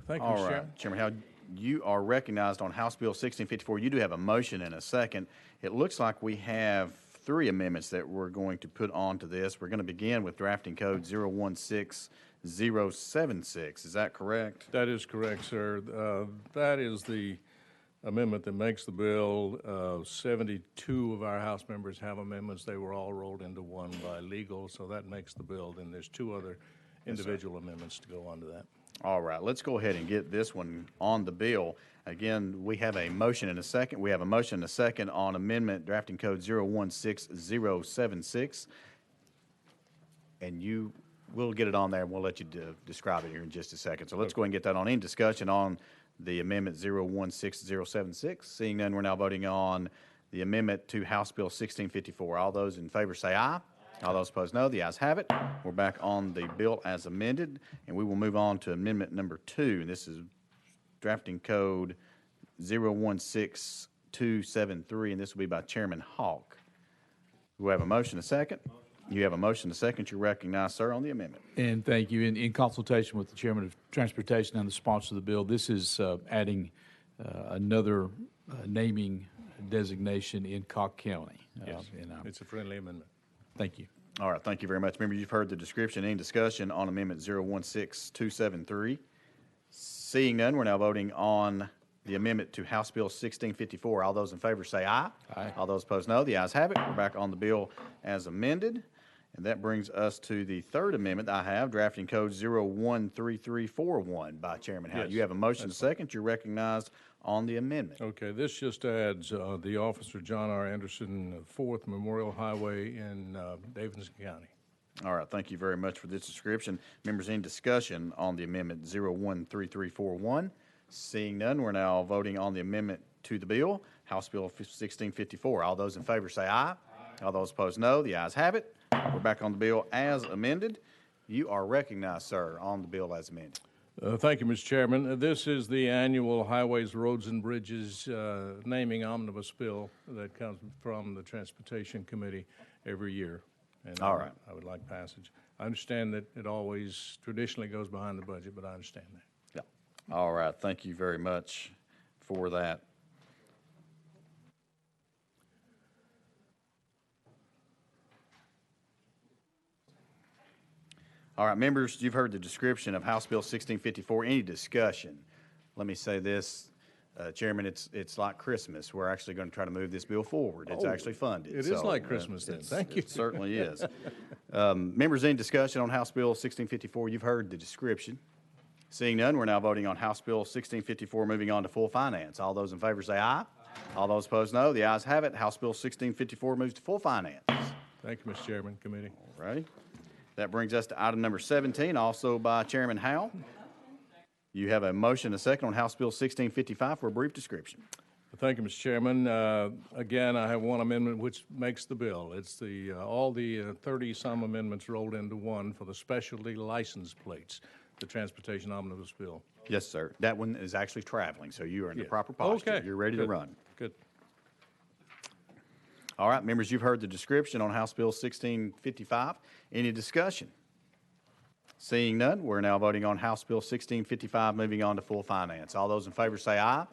Thank you, All Mr. right, Chairman. Chairman Howell, you are recognized on House Bill 1654. You do have a motion and a second. It looks like we have three amendments that we're going to put onto this. We're going to begin with drafting code 016076. Is that correct? That is correct, sir. That is the amendment that makes the bill. 72 of our House members have amendments. They were all rolled into one by legal, so that makes the bill. Then there's two other individual amendments to go onto that. All right, let's go ahead and get this one on the bill. Again, we have a motion and a second. We have a motion and a second on amendment drafting code 016076. And you will get it on there, and we'll let you describe it here in just a second. So let's go ahead and get that on. Any discussion on the amendment 016076? Seeing none, we're now voting on the amendment to House Bill 1654. All those in favor say aye. All those opposed, no. The ayes have it. We're back on the bill as amended, and we will move on to amendment number 2. And this is drafting code 016273, and this will be by Chairman Hawk. We have a motion, a second. You have a motion to second. You're recognized, sir, on the amendment. And thank you. In consultation with the Chairman of Transportation and the sponsor of the bill, this is adding another naming designation in Cock County. Yes, it's a friendly amendment. Thank you. All right, thank you very much. Members, you've heard the description. Any discussion on Amendment 016273? Seeing none, we're now voting on the amendment to House Bill 1654. All those in favor say aye. Aye. All those opposed, no. The ayes have it. We're back on the bill as amended. And that brings us to the third amendment that I have, drafting code 013341 by Chairman Howe. Yes, You have a motion to second. You're recognized on the amendment. Okay, this just adds the Officer John R. Anderson 4th Memorial Highway in Davidson County. All right, thank you very much for this description. Members, any discussion on the amendment 013341? Seeing none, we're now voting on the amendment to the bill, House Bill 1654. All those in favor say aye. All those opposed, no. The ayes have it. We're back on the bill as amended. You are recognized, sir, on the bill as amended. Thank you, Mr. Chairman. This is the annual Highways, Roads, and Bridges naming omnibus bill that comes from the Transportation Committee every year. And All right. I would like passage. I understand that it always traditionally goes behind the budget, but I understand that. Yeah. All right, thank you very much for that. All right, members, you've heard the description of House Bill 1654. Any discussion? Let me say this, Chairman, it's like Christmas. We're actually going to try to move this bill forward. It's actually funded. It is like Christmas then. Thank you. It certainly is. Members, any discussion on House Bill 1654? You've heard the description. Seeing none, we're now voting on House Bill 1654, moving on to full finance. All those in favor say aye. All those opposed, no. The ayes have it. House Bill 1654 moves to full finance. Thank you, Mr. Chairman, committee. All righty. That brings us to item number 17, also by Chairman Howe. You have a motion, a second, on House Bill 1655 for a brief description. Thank you, Mr. Chairman. Again, I have one amendment which makes the bill. It's the all the 30-some amendments rolled into one for the specialty license plates, the Transportation Omnibus Bill. Yes, sir. That one is actually traveling, so you are in the proper posture. Okay. You're ready to run. Good. All right, members, you've heard the description on House Bill 1655. Any discussion? Seeing none, we're now voting on House Bill 1655, moving on to full finance. All those in favor say aye.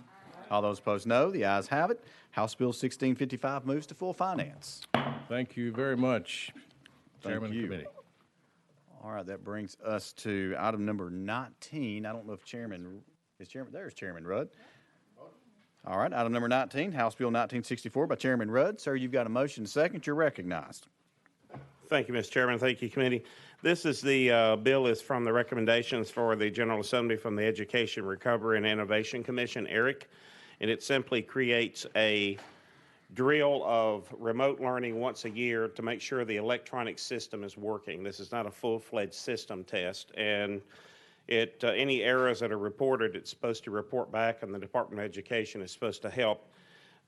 All those opposed, no. The ayes have it. House Bill 1655 moves to full finance. Thank you very much, Chairman Thank you. of the committee. All right, that brings us to item number 19. I don't know if there's Chairman Rudd. All right, item number 19, House Bill 1964 by Chairman Rudd. Sir, you've got a motion to second. You're recognized. Thank you, Mr. Chairman. Thank you, committee. This is the bill is from the recommendations for the General Assembly from the Education Recovery and Innovation Commission, ERIC, and it simply creates a drill of remote learning once a year to make sure the electronic system is working. This is not a full-fledged system test, and any errors that are reported, it's supposed to report back, and the Department of Education is supposed to help.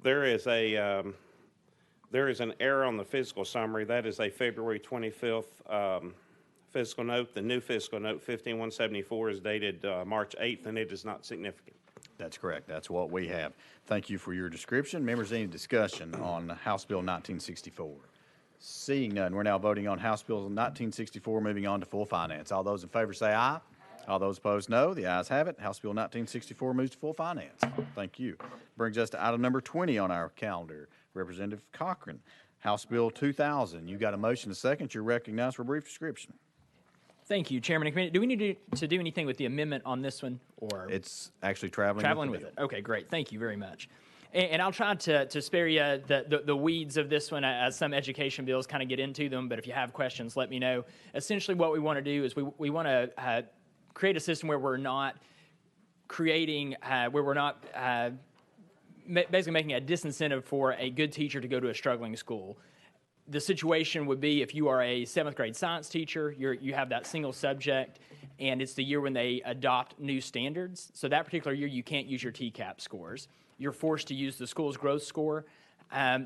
There is an error on the fiscal summary. That is a February 25th fiscal note. The new fiscal note, 15174, is dated March 8th, and it is not significant. That's correct. That's what we have. Thank you for your description. Members, any discussion on House Bill 1964? Seeing none, we're now voting on House Bill 1964, moving on to full finance. All those in favor say aye. All those opposed, no. The ayes have it. House Bill 1964 moves to full finance. Thank you. Brings us to item number 20 on our calendar. Representative Cochran, House Bill 2000. You got a motion to second. You're recognized for a brief description. Thank you, Chairman and Committee. Do we need to do anything with the amendment on this one, or it's actually traveling with it? Okay, great. Thank you very much. And I'll try to spare you the weeds of this one, as some education bills kind of get into them. But if you have questions, let me know. Essentially, what we want to do is we want to create a system where we're not creating, basically making a disincentive for a good teacher to go to a struggling school. The situation would be if you are a 7th grade science teacher, you have that single subject, and it's the year when they adopt new standards. So that particular year, you can't use your TCAP scores. You're forced to use the school's growth score.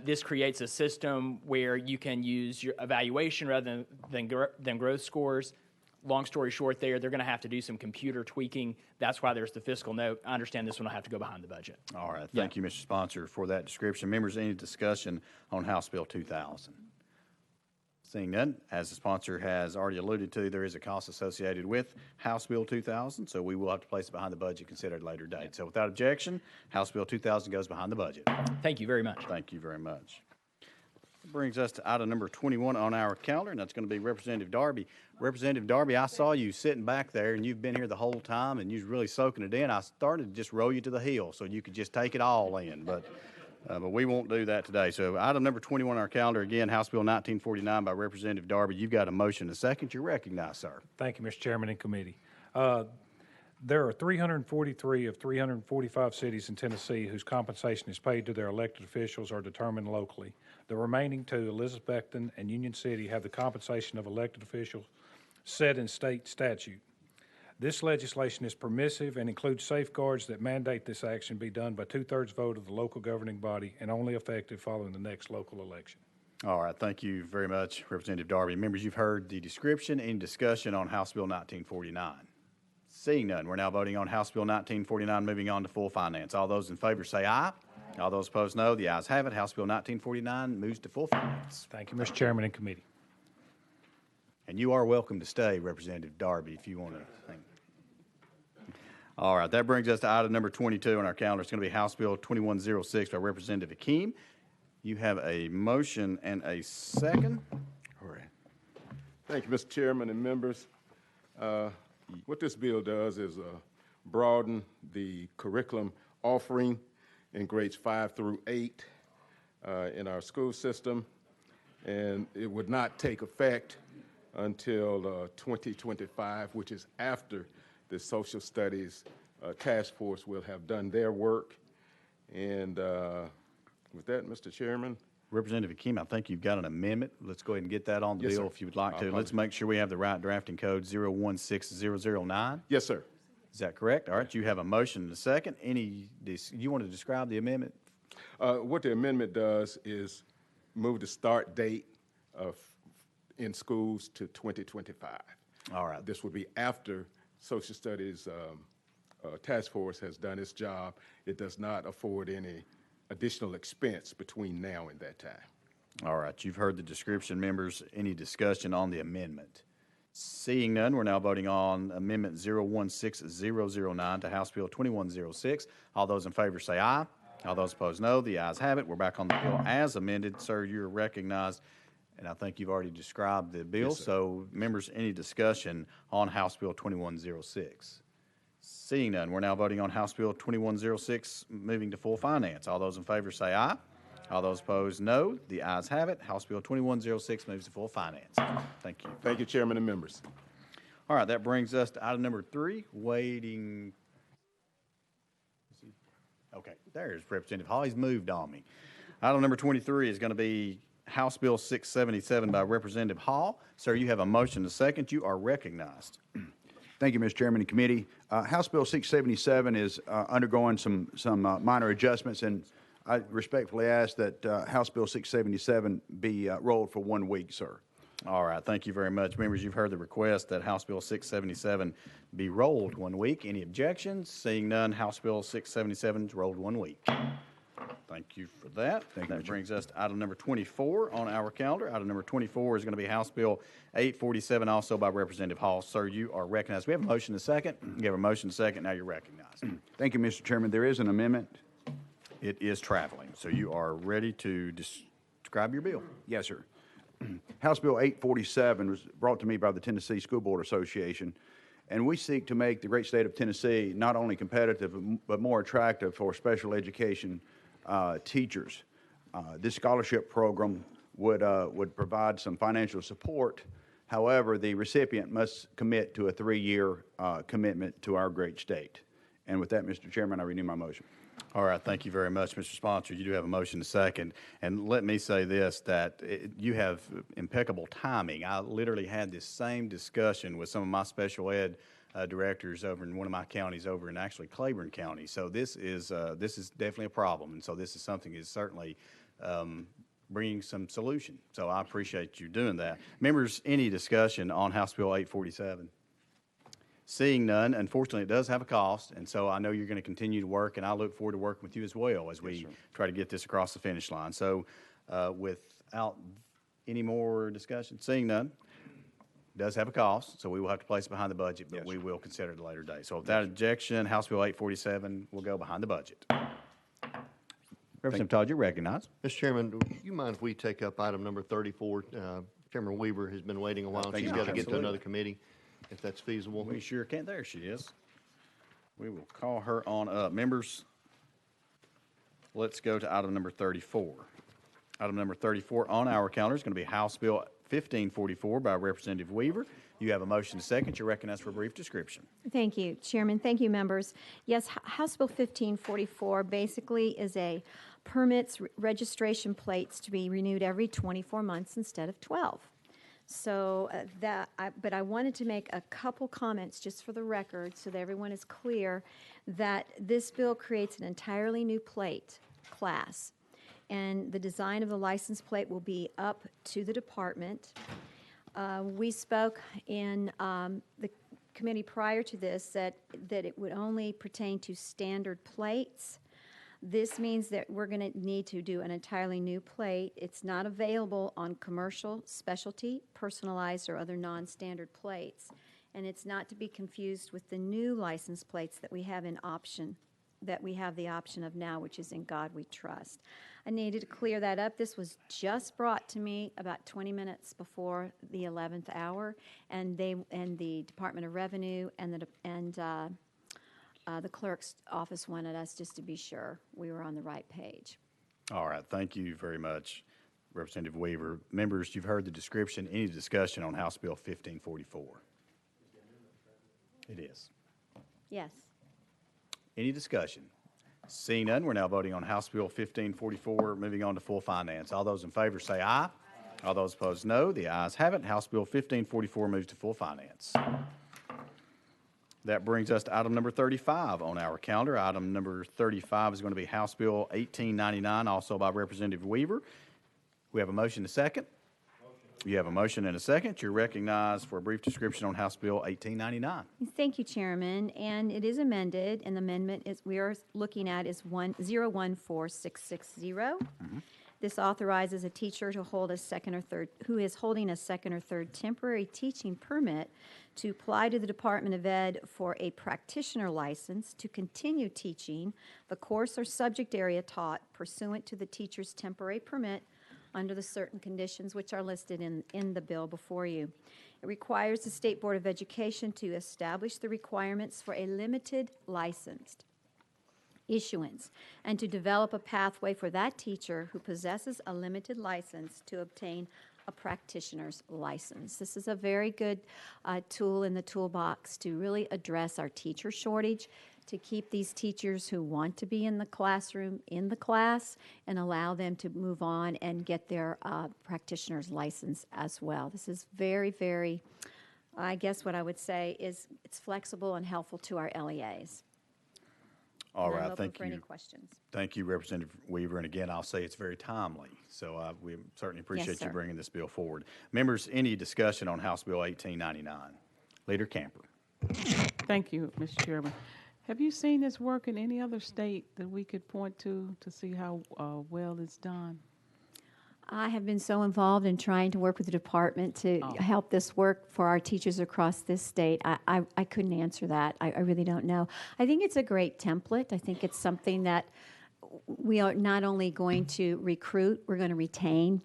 This creates a system where you can use your evaluation rather than growth scores. Long story short they're going to have to do some computer tweaking. That's why there's the fiscal note. I understand this one will have to go behind the budget. All right. Thank you, Mr. Sponsor, for that description. Members, any discussion on House Bill 2000? Seeing none, as the sponsor has already alluded to, there is a cost associated with House Bill 2000, so we will have to place it behind the budget, consider at a later date. So without objection, House Bill 2000 goes behind the budget. Thank you very much. Thank you very much. That brings us to item number 21 on our calendar, and that's going to be Representative Darby. Representative Darby, I saw you sitting back there, and you've been here the whole time, and you're really soaking it in. I started to just roll you to the hill so you could just take it all in, but we won't do that today. So item number 21 on our calendar, again, House Bill 1949 by Representative Darby. You've got a motion and a second. You're recognized, sir. Thank you, Mr. Chairman and committee. There are 343 of 345 cities in Tennessee whose compensation is paid to their elected officials or determined locally. The remaining two, Elizabethton and Union City, have the compensation of elected officials set in state statute. This legislation is permissive and includes safeguards that mandate this action be done by 2/3 vote of the local governing body and only effective following the next local election. All right. Thank you very much, Representative Darby. Members, you've heard the description and discussion on House Bill 1949. Seeing none, we're now voting on House Bill 1949, moving on to full finance. All those in favor say aye. All those opposed, no. The ayes have it. House Bill 1949 moves to full finance. Thank you, Mr. Chairman and committee. And you are welcome to stay, Representative Darby, if you want to. All right, that brings us to item number 22 on our calendar. It's going to be House Bill 2106 by Representative Hakeem. You have a motion and a second. All right. Thank you, Mr. Chairman and members. What this bill does is broaden the curriculum offering in grades 5 through 8 in our school system, and it would not take effect until 2025, which is after the Social Studies Task Force will have done their work. And with that, Mr. Chairman. Representative Hakeem, I think you've got an amendment. Let's go ahead and get that on the Yes, bill sir. if you would like to. Let's make sure we have the right drafting code 016009. Yes, sir. Is that correct? All right, you have a motion and a second. You want to describe the amendment? What the amendment does is move the start date in schools to 2025. All right. This would be after Social Studies Task Force has done its job. It does not afford any additional expense between now and that time. All right, you've heard the description, members. Any discussion on the amendment? Seeing none, we're now voting on Amendment 016009 to House Bill 2106. All those in favor say aye. All those opposed, no. The ayes have it. We're back on the bill as amended. Sir, you're recognized, and I think you've already described the bill. Yes, sir. So, members, any discussion on House Bill 2106? Seeing none, we're now voting on House Bill 2106, moving to full finance. All those in favor say aye. All those opposed, no. The ayes have it. House Bill 2106 moves to full finance. Thank you. Thank you, Chairman and members. All right, that brings us to item number 3, waiting. Okay, there's Representative Hall. He's moved on me. Item number 23 is going to be House Bill 677 by Representative Hall. Sir, you have a motion and a second. You are recognized. Thank you, Mr. Chairman and committee. House Bill 677 is undergoing some minor adjustments, and I respectfully ask that House Bill 677 be rolled for 1 week, sir. All right, thank you very much. Members, you've heard the request that House Bill 677 be rolled 1 week. Any objections? Seeing none, House Bill 677 is rolled 1 week. Thank you for that. That brings us to item number 24 on our calendar. Item number 24 is going to be House Bill 847, also by Representative Hall. Sir, you are recognized. We have a motion and a second. You have a motion and a second. Now you're recognized. Thank you, Mr. Chairman. There is an amendment. It is traveling, so you are ready to describe your bill. Yes, sir. House Bill 847 was brought to me by the Tennessee School Board Association, and we seek to make the great state of Tennessee not only competitive but more attractive for special education teachers. This scholarship program would provide some financial support. However, the recipient must commit to a 3-year commitment to our great state. And with that, Mr. Chairman, I renew my motion. All right, thank you very much, Mr. Sponsor. You do have a motion to second. And let me say this, that you have impeccable timing. I literally had this same discussion with some of my special ed directors over in one of my counties over in actually Claiborne County. So this is definitely a problem. And so this is something that is certainly bringing some solution. So I appreciate you doing that. Members, any discussion on House Bill 847? Seeing none, unfortunately, it does have a cost, and so I know you're going to continue to work, and I look forward to working with you as well as we try to get this across the finish line. So without Any more discussion? Seeing none. Does have a cost, so we will have to place it behind the budget, but we will consider it at a later date. So without objection, House Bill 847 will go behind the budget. Representative Todd, you're recognized. Mr. Chairman, do you mind if we take up item number 34? Chairman Weaver has been waiting a while. Thank She's you. got to get to Absolutely. another committee, if that's feasible. We sure can. There she is. We will call her on up. Members, let's go to item number 34. Item number 34 on our calendar is going to be House Bill 1544 by Representative Weaver. You have a motion to second. You're recognized for a brief description. Thank you, Chairman. Thank you, members. Yes, House Bill 1544 basically is a permits registration plates to be renewed every 24 months instead of 12. So but I wanted to make a couple comments just for the record so that everyone is clear that this bill creates an entirely new plate class. And the design of the license plate will be up to the department. We spoke in the committee prior to this that it would only pertain to standard plates. This means that we're going to need to do an entirely new plate. It's not available on commercial, specialty, personalized, or other non-standard plates. And it's not to be confused with the new license plates that we have the option of now, which is In God We Trust. I needed to clear that up. This was just brought to me about 20 minutes before the 11th hour, and the Department of Revenue and the clerk's office wanted us just to be sure we were on the right page. All right. Thank you very much, Representative Weaver. Members, you've heard the description. Any discussion on House Bill 1544? It is. Yes. Any discussion? Seeing none, we're now voting on House Bill 1544, moving on to full finance. All those in favor say aye. All those opposed, no. The ayes have it. House Bill 1544 moves to full finance. That brings us to item number 35 on our calendar. Item number 35 is going to be House Bill 1899, also by Representative Weaver. We have a motion to second. You have a motion and a second. You're recognized for a brief description on House Bill 1899. Thank you, Chairman. And it is amended, and the amendment we are looking at is 014660. This authorizes a teacher to hold who is holding a second or third temporary teaching permit to apply to the Department of Ed for a practitioner license to continue teaching the course or subject area taught pursuant to the teacher's temporary permit under the certain conditions which are listed in the bill before you. It requires the State Board of Education to establish the requirements for a limited licensed issuance and to develop a pathway for that teacher who possesses a limited license to obtain a practitioner's license. This is a very good tool in the toolbox to really address our teacher shortage, to keep these teachers who want to be in the classroom in the class and allow them to move on and get their practitioner's license as well. This is very, very, I guess what I would say is it's flexible and helpful to our LEAs. All And I'm right, open thank for you. any questions. Thank you, Representative Weaver. And again, I'll say it's very timely. So we certainly appreciate you sir. bringing this bill forward. Members, any discussion on House Bill 1899? Leader Camper. Thank you, Mr. Chairman. Have you seen this work in any other state that we could point to see how well it's done? I have been so involved in trying to work with the department to help this work for our teachers across this state. I couldn't answer that. I really don't know. I think it's a great template. I think it's something that we are not only going to recruit, we're going to retain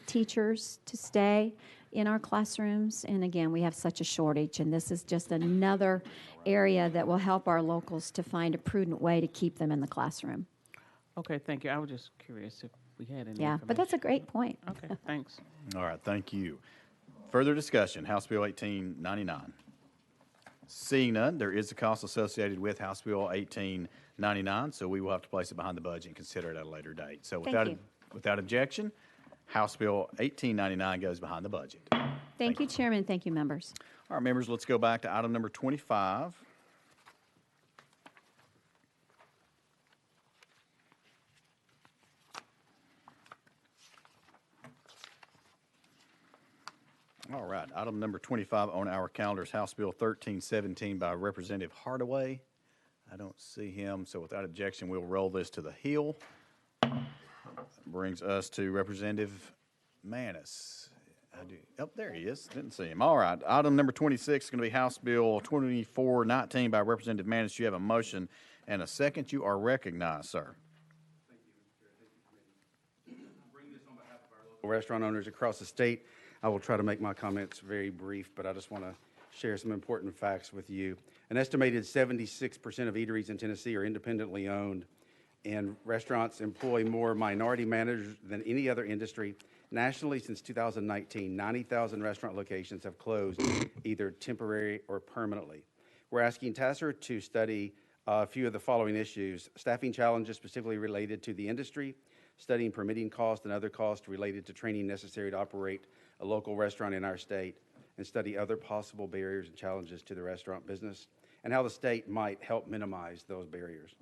teachers to stay in our classrooms. And again, we have such a shortage, and this is just another area that will help our locals to find a prudent way to keep them in the classroom. Okay, thank you. I was just curious if we had any Yeah, but that's a great point. Okay, thanks. All right, thank you. Further discussion, House Bill 1899. Seeing none, there is a cost associated with House Bill 1899, so we will have to place it behind the budget and consider it at a later date. So without objection, House Bill 1899 goes behind the budget. Thank you, Chairman. Thank you, members. All right, members, let's go back to item number 25. All right, item number 25 on our calendar is House Bill 1317 by Representative Hardaway. I don't see him, so without objection, we'll roll this to the Hill. Brings us to Representative Manis. Oh, there he is. Didn't see him. All right. Item number 26 is going to be House Bill 2419 by Representative Manis. You have a motion and a second. You are recognized, sir. Restaurant owners across the state. I will try to make my comments very brief, but I just want to share some important facts with you. An estimated 76% of eateries in Tennessee are independently owned, and restaurants employ more minority managers than any other industry. Nationally, since 2019, 90,000 restaurant locations have closed, either temporary or permanently. We're asking TASER to study a few of the following issues: staffing challenges specifically related to the industry, studying permitting costs and other costs related to training necessary to operate a local restaurant in our state, and study other possible barriers and challenges to the restaurant business, and how the state might help minimize those barriers.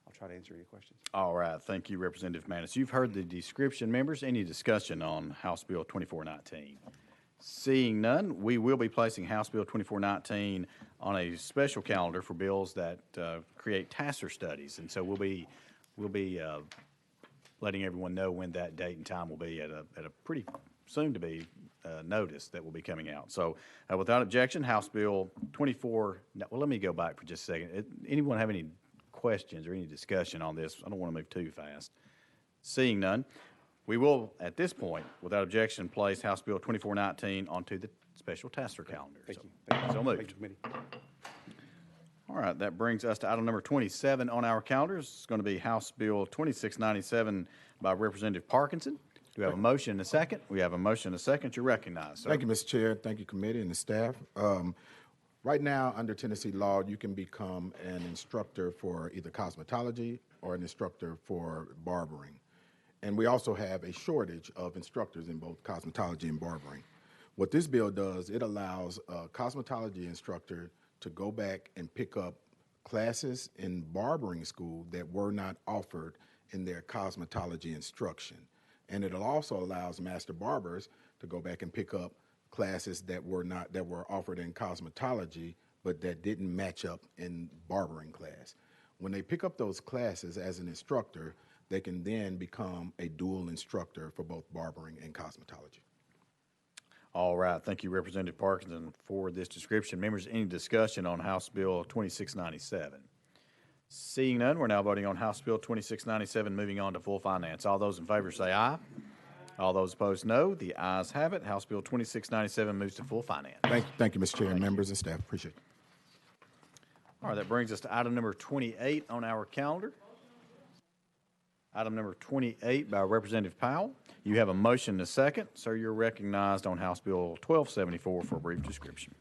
I'll try to answer your questions. All right. Thank you, Representative Manis. You've heard the description. Members, any discussion on House Bill 2419? Seeing none, we will be placing House Bill 2419 on a special calendar for bills that create TASER studies. And so we'll be letting everyone know when that date and time will be at a pretty soon to be notice that will be coming out. So without objection, House Bill 24, well, let me go back for just a second. Anyone have any questions or any discussion on this? I don't want to move too fast. Seeing none, we will, at this point, without objection, place House Bill 2419 onto the special TASER calendar. Thank you. So moved. Thank you, committee. All right, that brings us to item number 27 on our calendars. It's going to be House Bill 2697 by Representative Parkinson. Do we have a motion and a second? We have a motion and a second. You're recognized, sir. Thank you, Mr. Chair. Thank you, committee and the staff. Right now, under Tennessee law, you can become an instructor for either cosmetology or an instructor for barbering. And we also have a shortage of instructors in both cosmetology and barbering. What this bill does, it allows a cosmetology instructor to go back and pick up classes in barbering school that were not offered in their cosmetology instruction. And it also allows master barbers to go back and pick up classes that were offered in cosmetology, but that didn't match up in barbering class. When they pick up those classes as an instructor, they can then become a dual instructor for both barbering and cosmetology. All right. Thank you, Representative Parkinson, for this description. Members, any discussion on House Bill 2697? Seeing none, we're now voting on House Bill 2697, moving on to full finance. All those in favor say aye. All those opposed, no. The ayes have it. House Bill 2697 moves to full finance. Thank you, Mr. Chair, and members and staff. Appreciate it. All right, that brings us to item number 28 on our calendar. Item number 28 by Representative Powell. You have a motion and a second. Sir, you're recognized on House Bill 1274 for a brief description.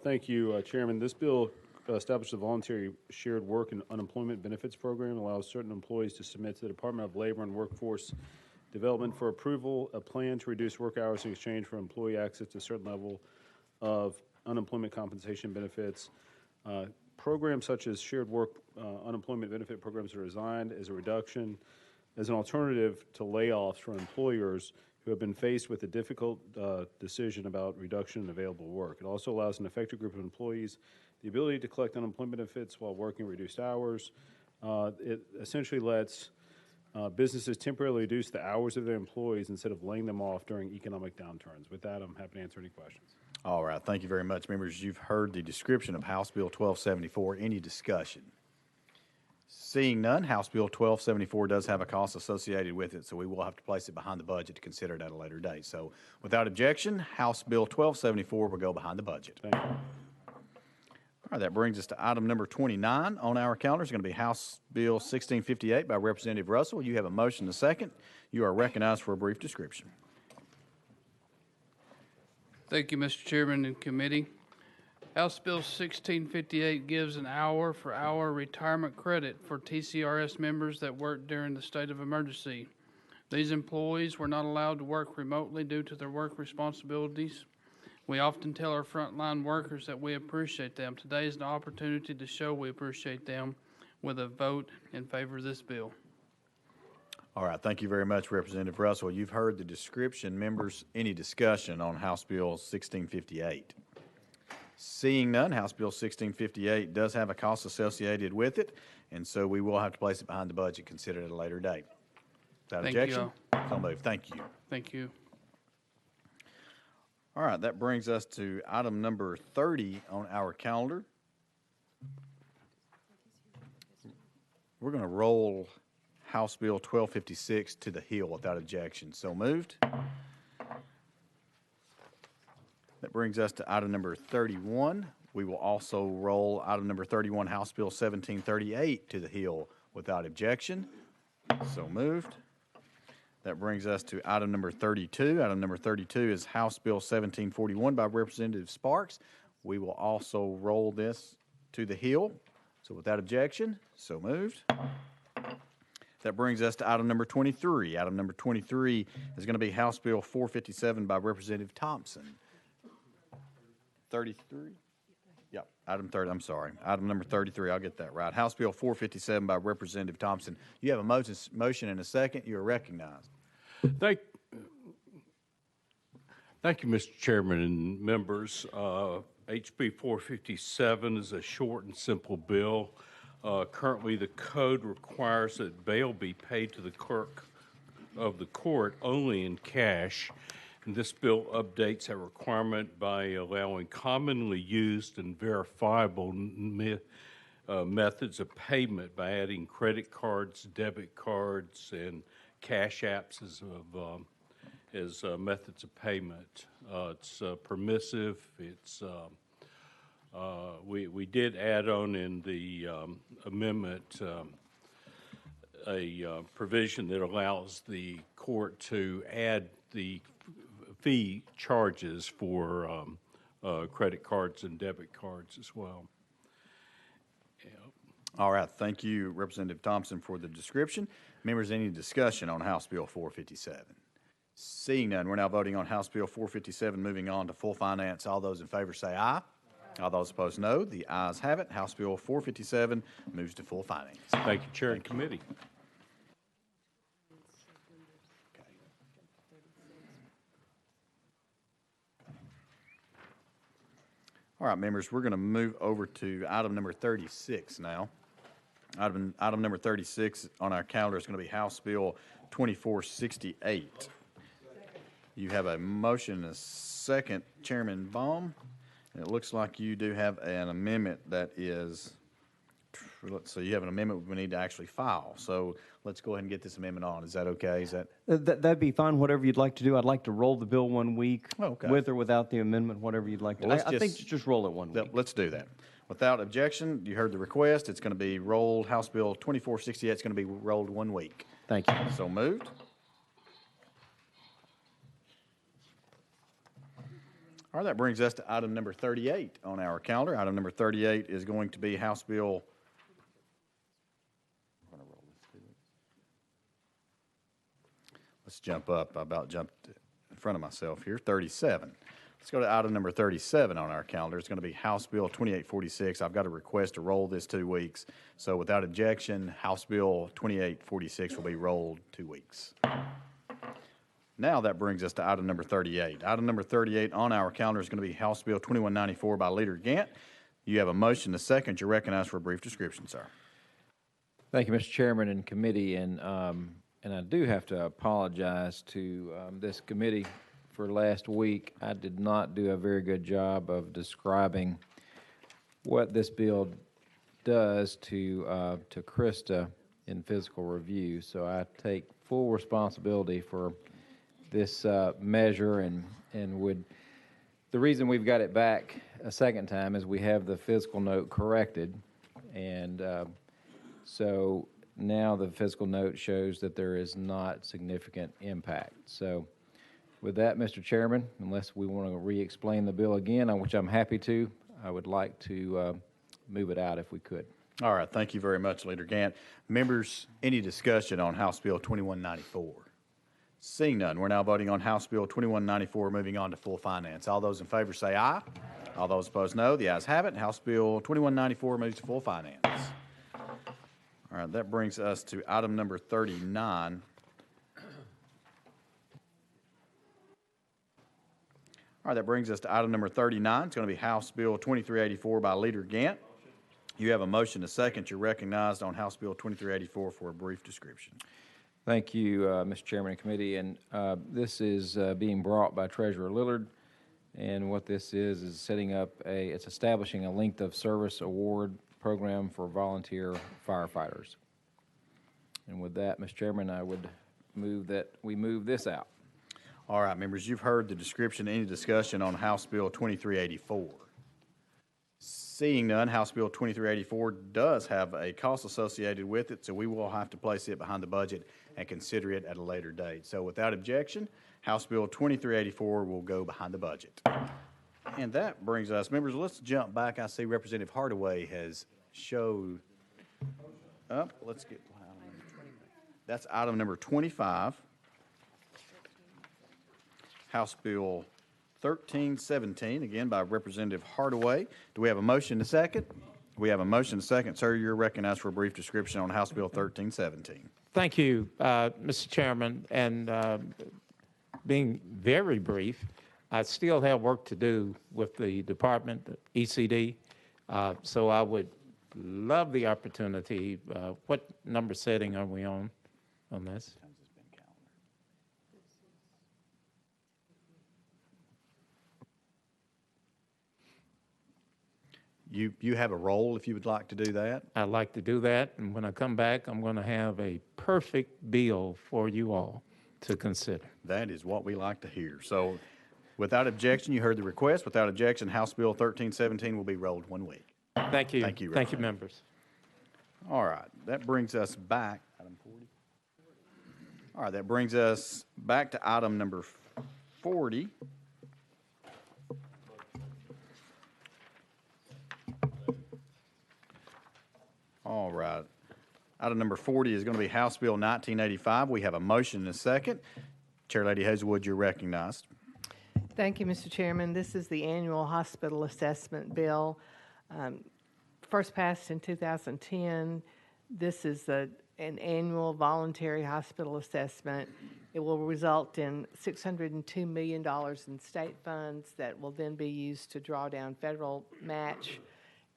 Thank you, Chairman. This bill establishes a voluntary shared work and unemployment benefits program, allows certain employees to submit to the Department of Labor and Workforce Development for approval a plan to reduce work hours in exchange for employee access to a certain level of unemployment compensation benefits. Programs such as shared work unemployment benefit programs are designed as a reduction, as an alternative to layoffs for employers who have been faced with a difficult decision about reduction in available work. It also allows an affected group of employees the ability to collect unemployment benefits while working reduced hours. It essentially lets businesses temporarily reduce the hours of their employees instead of laying them off during economic downturns. With that, I'm happy to answer any questions. All right. Thank you very much, members. You've heard the description of House Bill 1274. Any discussion? Seeing none, House Bill 1274 does have a cost associated with it, so we will have to place it behind the budget to consider it at a later date. So without objection, House Bill 1274 will go behind the budget. Thank you. All right, that brings us to item number 29 on our calendar. It's going to be House Bill 1658 by Representative Russell. You have a motion and a second. You are recognized for a brief description. Thank you, Mr. Chairman and committee. House Bill 1658 gives an hour-for-hour retirement credit for TCRS members that worked during the state of emergency. These employees were not allowed to work remotely due to their work responsibilities. We often tell our frontline workers that we appreciate them. Today is an opportunity to show we appreciate them with a vote in favor of this bill. All right. Thank you very much, Representative Russell. You've heard the description. Members, any discussion on House Bill 1658? Seeing none, House Bill 1658 does have a cost associated with it, and so we will have to place it behind the budget, considered at a later date. Without Thank objection, you. so moved. Thank you. Thank you. All right, that brings us to item number 30 on our calendar. We're going to roll House Bill 1256 to the Hill without objection. So moved. That brings us to item number 31. We will also roll item number 31, House Bill 1738 to the Hill without objection. So moved. That brings us to item number 32. Item number 32 is House Bill 1741 by Representative Sparks. We will also roll this to the Hill. So without objection, so moved. That brings us to item number 23. Item number 23 is going to be House Bill 457 by Representative Thompson. 33? Yep, item 30, I'm sorry. Item number 33, I'll get that right. House Bill 457 by Representative Thompson. You have a motion and a second. You are recognized. Thank you, Mr. Chairman and members. HB 457 is a short and simple bill. Currently, the code requires that bail be paid to the clerk of the court only in cash. And this bill updates that requirement by allowing commonly used and verifiable methods of payment by adding credit cards, debit cards, and cash apps as methods of payment. It's permissive. It's we did add on in the amendment a provision that allows the court to add the fee charges for credit cards and debit cards as well. All right, thank you, Representative Thompson, for the description. Members, any discussion on House Bill 457? Seeing none, we're now voting on House Bill 457, moving on to full finance. All those in favor say aye. All those opposed, no. The ayes have it. House Bill 457 moves to full finance. Thank you, Chair and Committee. All right, members, we're going to move over to item number 36 now. Item number 36 on our calendar is going to be House Bill 2468. You have a motion and a second, Chairman Baum. And it looks like you do have an amendment that is, so you have an amendment we need to actually file. So let's go ahead and get this amendment on. Is that okay? Is that? That'd be fine, whatever you'd like to do. I'd like to roll the bill 1 week, Okay. with or without the amendment, whatever you'd like to. Well, I think just roll it 1 week. Let's do that. Without objection, you heard the request. It's going to be rolled, House Bill 2468 is going to be rolled 1 week. Thank you. So moved. All right, that brings us to item number 38 on our calendar. Item number 38 is going to be House Bill. Let's jump up. I about jumped in front of myself here. 37. Let's go to item number 37 on our calendar. It's going to be House Bill 2846. I've got a request to roll this 2 weeks. So without objection, House Bill 2846 will be rolled 2 weeks. Now that brings us to item number 38. Item number 38 on our calendar is going to be House Bill 2194 by Leader Gant. You have a motion to second. You're recognized for a brief description, sir. Thank you, Mr. Chairman and committee, and I do have to apologize to this committee for last week. I did not do a very good job of describing what this bill does to Krista in physical review, so I take full responsibility for this measure, and would, the reason we've got it back a second time is we have the fiscal note corrected, and so now the fiscal note shows that there is not significant impact. So with that, Mr. Chairman, unless we want to re-explain the bill again, which I'm happy to, I would like to move it out if we could. All right, thank you very much, Leader Gant. Members, any discussion on House Bill 2194? Seeing none, we're now voting on House Bill 2194, moving on to full finance. All those in favor say aye. All those opposed, no. The ayes have it. House Bill 2194 moves to full finance. All right, that brings us to item number 39. All right, that brings us to item number 39. It's going to be House Bill 2384 by Leader Gant. You have a motion to second. You're recognized on House Bill 2384 for a brief description. Thank you, Mr. Chairman and committee. And this is being brought by Treasurer Lillard And what this is setting up it's establishing a length of service award program for volunteer firefighters. And with that, Mr. Chairman, I would move that we move this out. All right, members, you've heard the description. Any discussion on House Bill 2384? Seeing none, House Bill 2384 does have a cost associated with it, so we will have to place it behind the budget and consider it at a later date. So without objection, House Bill 2384 will go behind the budget. And that brings us, members, let's jump back. I see Representative Hardaway has showed up. Let's get, that's item number 25. House Bill 1317, again by Representative Hardaway. Do we have a motion to second? We have a motion to second. Sir, you're recognized for a brief description on House Bill 1317. Thank you, Mr. Chairman. And being very brief, I still have work to do with the department, the ECD. So I would love the opportunity. What number setting are we on this? You have a role if you would like to do that? I'd like to do that, and when I come back, I'm going to have a perfect bill for you all to consider. That is what we like to hear. So without objection, you heard the request. Without objection, House Bill 1317 will be rolled 1 week. Thank you. Thank you, Thank you, members. All right, that brings us back. Item 40. All right, that brings us back to item number 40. All right. Item number 40 is going to be House Bill 1985. We have a motion and a second. Chair Lady Hazelwood, you're recognized. Thank you, Mr. Chairman. This is the annual hospital assessment bill. First passed in 2010. This is an annual voluntary hospital assessment. It will result in $602 million in state funds that will then be used to draw down federal match,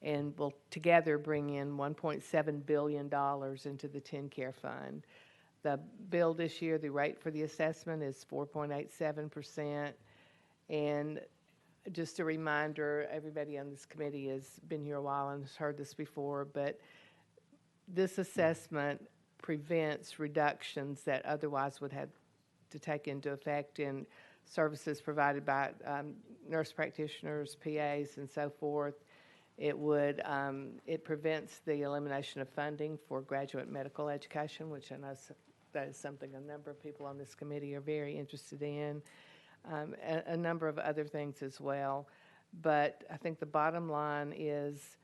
and will together bring in $1.7 billion into the TennCare Fund. The bill this year, the rate for the assessment is 4.87%. And just a reminder, everybody on this committee has been here a while and has heard this before, but this assessment prevents reductions that otherwise would have to take into effect in services provided by nurse practitioners, PAs, and so forth. It prevents the elimination of funding for graduate medical education, which I know that is something a number of people on this committee are very interested in, a number of other things as well. But I think the bottom line is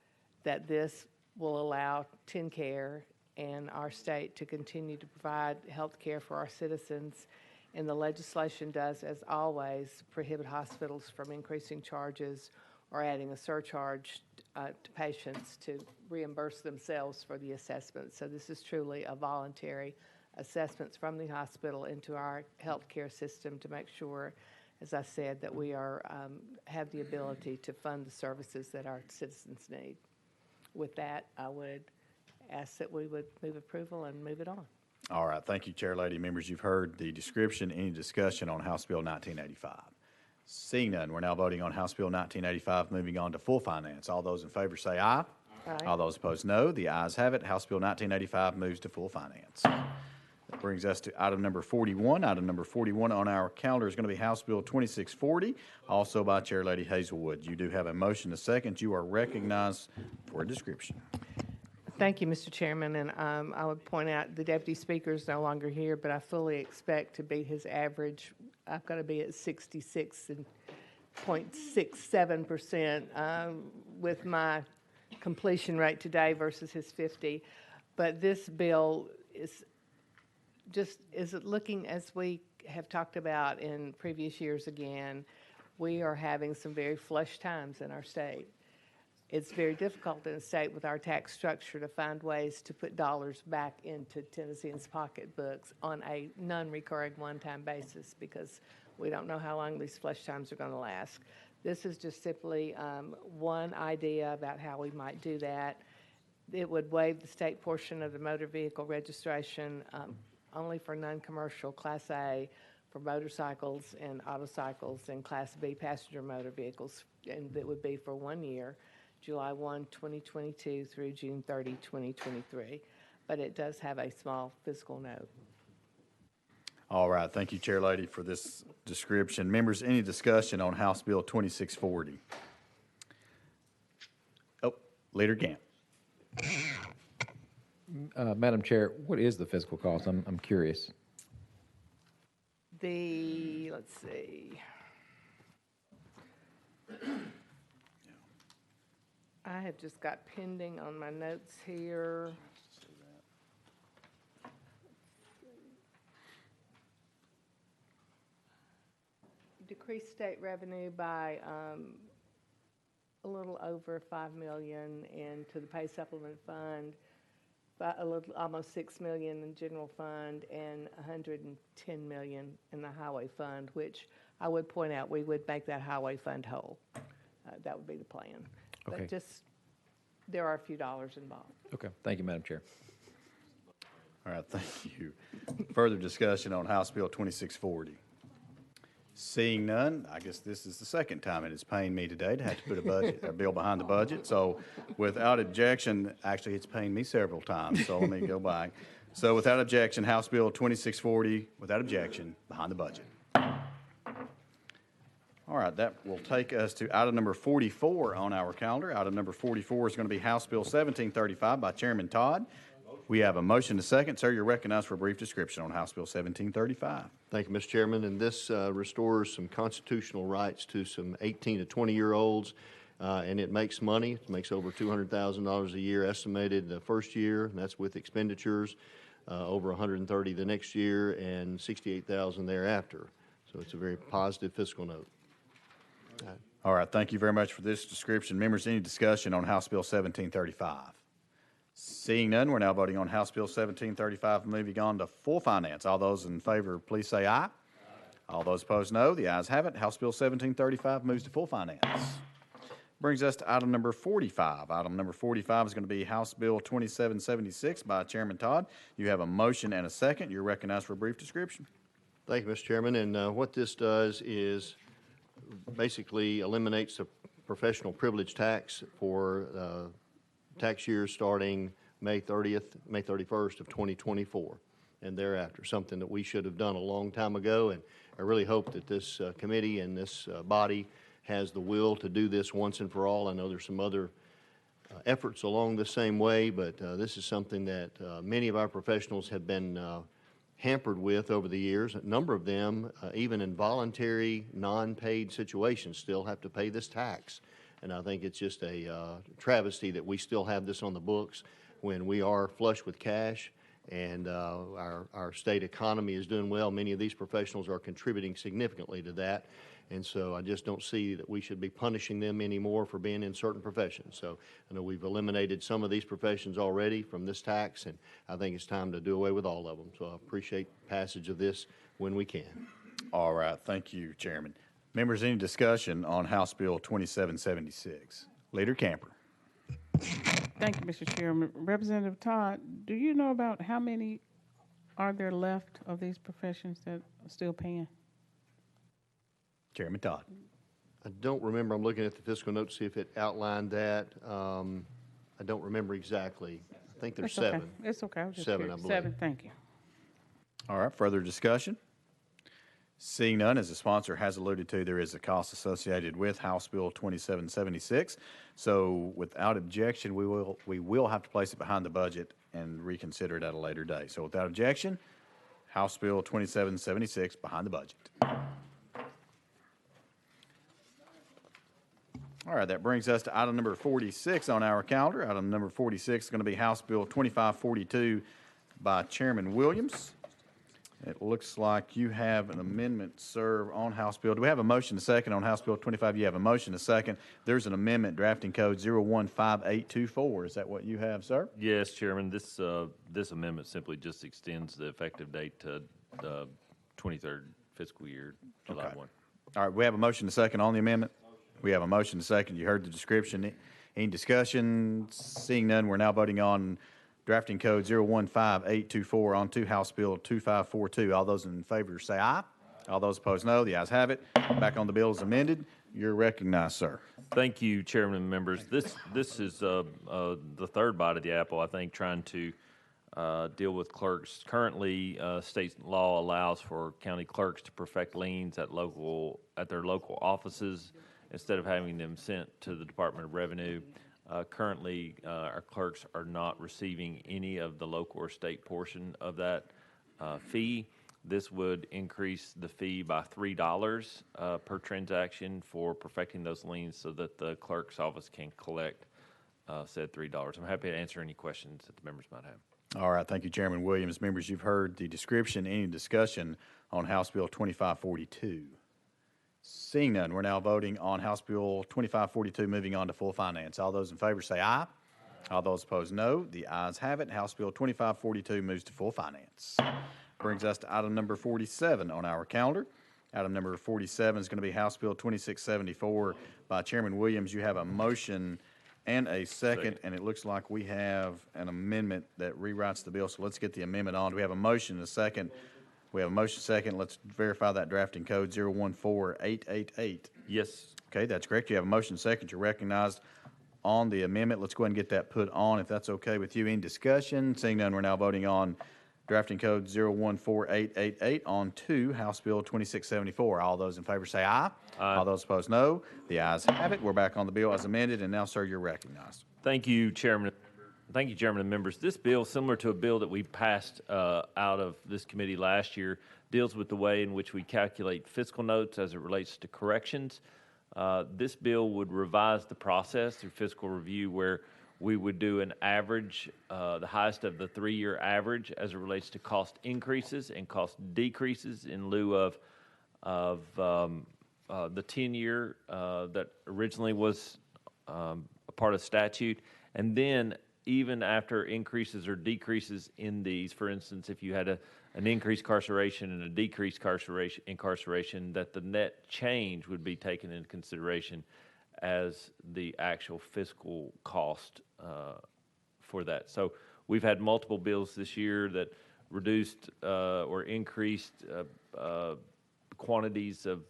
that this will allow TennCare and our state to continue to provide health care for our citizens. And the legislation does, as always, prohibit hospitals from increasing charges or adding a surcharge to patients to reimburse themselves for the assessment. So this is truly a voluntary assessments from the hospital into our healthcare system to make sure, as I said, that we have the ability to fund the services that our citizens need. With that, I would ask that we would move approval and move it on. All right, thank you, Chair Lady. Members, you've heard the description. Any discussion on House Bill 1985? Seeing none, we're now voting on House Bill 1985, moving on to full finance. All those in favor say aye. Aye. All those opposed, no. The ayes have it. House Bill 1985 moves to full finance. That brings us to item number 41. Item number 41 on our calendar is going to be House Bill 2640, also by Chair Lady Hazelwood. You do have a motion to second. You are recognized for a description. Thank you, Mr. Chairman, and I would point out the Deputy Speaker is no longer here, but I fully expect to beat his average. I've got to be at 66.67% with my completion rate today versus his 50. But this bill is looking, as we have talked about in previous years again, we are having some very flush times in our state. It's very difficult in a state with our tax structure to find ways to put dollars back into Tennesseans' pocketbooks on a non-recurring one-time basis because we don't know how long these flush times are going to last. This is just simply one idea about how we might do that. It would waive the state portion of the motor vehicle registration only for non-commercial Class A for motorcycles and autocycles and Class B passenger motor vehicles, and that would be for 1 year, July 1, 2022 through June 30, 2023. But it does have a small fiscal note. All right, thank you, Chair Lady, for this description. Members, any discussion on House Bill 2640? Oh, Leader Gamp. Madam Chair, what is the fiscal cost? I'm curious. Let's see. I have just got pending on my notes here. Decreased state revenue by a little over $5 million into the pay supplement fund, by almost $6 million in general fund, and $110 million in the highway fund, which I would point out we would make that highway fund whole. That would be the plan. Okay. But just there are a few dollars involved. Okay, thank you, Madam Chair. All right, thank you. Further discussion on House Bill 2640? Seeing none, I guess this is the second time it is paying me today to have to put a bill behind the budget. So without objection, actually it's paying me several times, so let me go back. So without objection, House Bill 2640, without objection, behind the budget. All right, that will take us to item number 44 on our calendar. Item number 44 is going to be House Bill 1735 by Chairman Todd. We have a motion to second. Sir, you're recognized for a brief description on House Bill 1735. Thank you, Mr. Chairman. And this restores some constitutional rights to some 18 to 20-year-olds, and it makes money. It makes over $200,000 a year estimated the first year, and that's with expenditures, over 130 the next year, and 68,000 thereafter. So it's a very positive fiscal note. All right, thank you very much for this description. Members, any discussion on House Bill 1735? Seeing none, we're now voting on House Bill 1735, moving on to full finance. All those in favor, please say aye. All those opposed, no. The ayes have it. House Bill 1735 moves to full finance. Brings us to item number 45. Item number 45 is going to be House Bill 2776 by Chairman Todd. You have a motion and a second. You're recognized for a brief description. Thank you, Mr. Chairman. And what this does is basically eliminates the professional privilege tax for tax years starting May 31st of 2024 and thereafter, something that we should have done a long time ago. And I really hope that this committee and this body has the will to do this once and for all. I know there's some other efforts along the same way, but this is something that many of our professionals have been hampered with over the years. A number of them, even in voluntary, non-paid situations, still have to pay this tax. And I think it's just a travesty that we still have this on the books when we are flush with cash and our state economy is doing well. Many of these professionals are contributing significantly to that. And so I just don't see that we should be punishing them anymore for being in certain professions. So I know we've eliminated some of these professions already from this tax, and I think it's time to do away with all of them. So I appreciate passage of this when we can. All right, thank you, Chairman. Members, any discussion on House Bill 2776? Leader Camper. Thank you, Mr. Chairman. Representative Todd, do you know about how many are there left of these professions that are still paying? Chairman Todd. I don't remember. I'm looking at the fiscal note to see if it outlined that. I don't remember exactly. I think there's That's seven. Okay. It's okay. I was just Seven, curious. I believe. 7, thank you. All right, further discussion? Seeing none, as the sponsor has alluded to, there is a cost associated with House Bill 2776. So without objection, we will have to place it behind the budget and reconsider it at a later day. So without objection, House Bill 2776 behind the budget. All right, that brings us to item number 46 on our calendar. Item number 46 is going to be House Bill 2542 by Chairman Williams. It looks like you have an amendment, sir, on House Bill. Do we have a motion to second on House Bill 25? You have a motion to second. There's an amendment, drafting code 015824. Is that what you have, sir? Yes, Chairman. This amendment simply just extends the effective date to the 23rd fiscal year, July 1. All right, we have a motion to second on the amendment. We have a motion to second. You heard the description. Any discussion? Seeing none, we're now voting on drafting code 015824 on to House Bill 2542. All those in favor say aye. All those opposed, no. The ayes have it. Back on the bill as amended. You're recognized, sir. Thank you, Chairman and members. This is the third bite of the apple, I think, trying to deal with clerks. Currently, state law allows for county clerks to perfect liens at their local offices instead of having them sent to the Department of Revenue. Currently, our clerks are not receiving any of the local or state portion of that fee. This would increase the fee by $3 per transaction for perfecting those liens so that the clerk's office can collect said $3. I'm happy to answer any questions that the members might have. All right. Thank you, Chairman Williams. Members, you've heard the description. Any discussion on House Bill 2542? Seeing none, we're now voting on House Bill 2542, moving on to full finance. All those in favor say aye. All those opposed, no. The ayes have it. House Bill 2542 moves to full finance. Brings us to item number 47 on our calendar. Item number 47 is going to be House Bill 2674 by Chairman Williams. You have a motion and a second, and it looks like we have an amendment that rewrites the bill. So let's get the amendment on. Do we have a motion and a second? We have a motion second. Let's verify that drafting code 014888. Yes. Okay, that's correct. You have a motion second. You're recognized on the amendment. Let's go ahead and get that put on if that's okay with you. Any discussion? Seeing none, we're now voting on drafting code 014888 on to House Bill 2674. All those in favor say aye. Aye. All those opposed, no. The ayes have it. We're back on the bill as amended, and now, sir, you're recognized. Thank you, Chairman. Thank you, Chairman and members. This bill, similar to a bill that we passed out of this committee last year, deals with the way in which we calculate fiscal notes as it relates to corrections. This bill would revise the process through fiscal review where we would do an average, the highest of the 3-year average as it relates to cost increases and cost decreases in lieu of the 10-year that originally was a part of statute. And then even after increases or decreases in these, for instance, if you had an increased incarceration and a decreased incarceration, that the net change would be taken into consideration as the actual fiscal cost for that. So we've had multiple bills this year that reduced or increased quantities of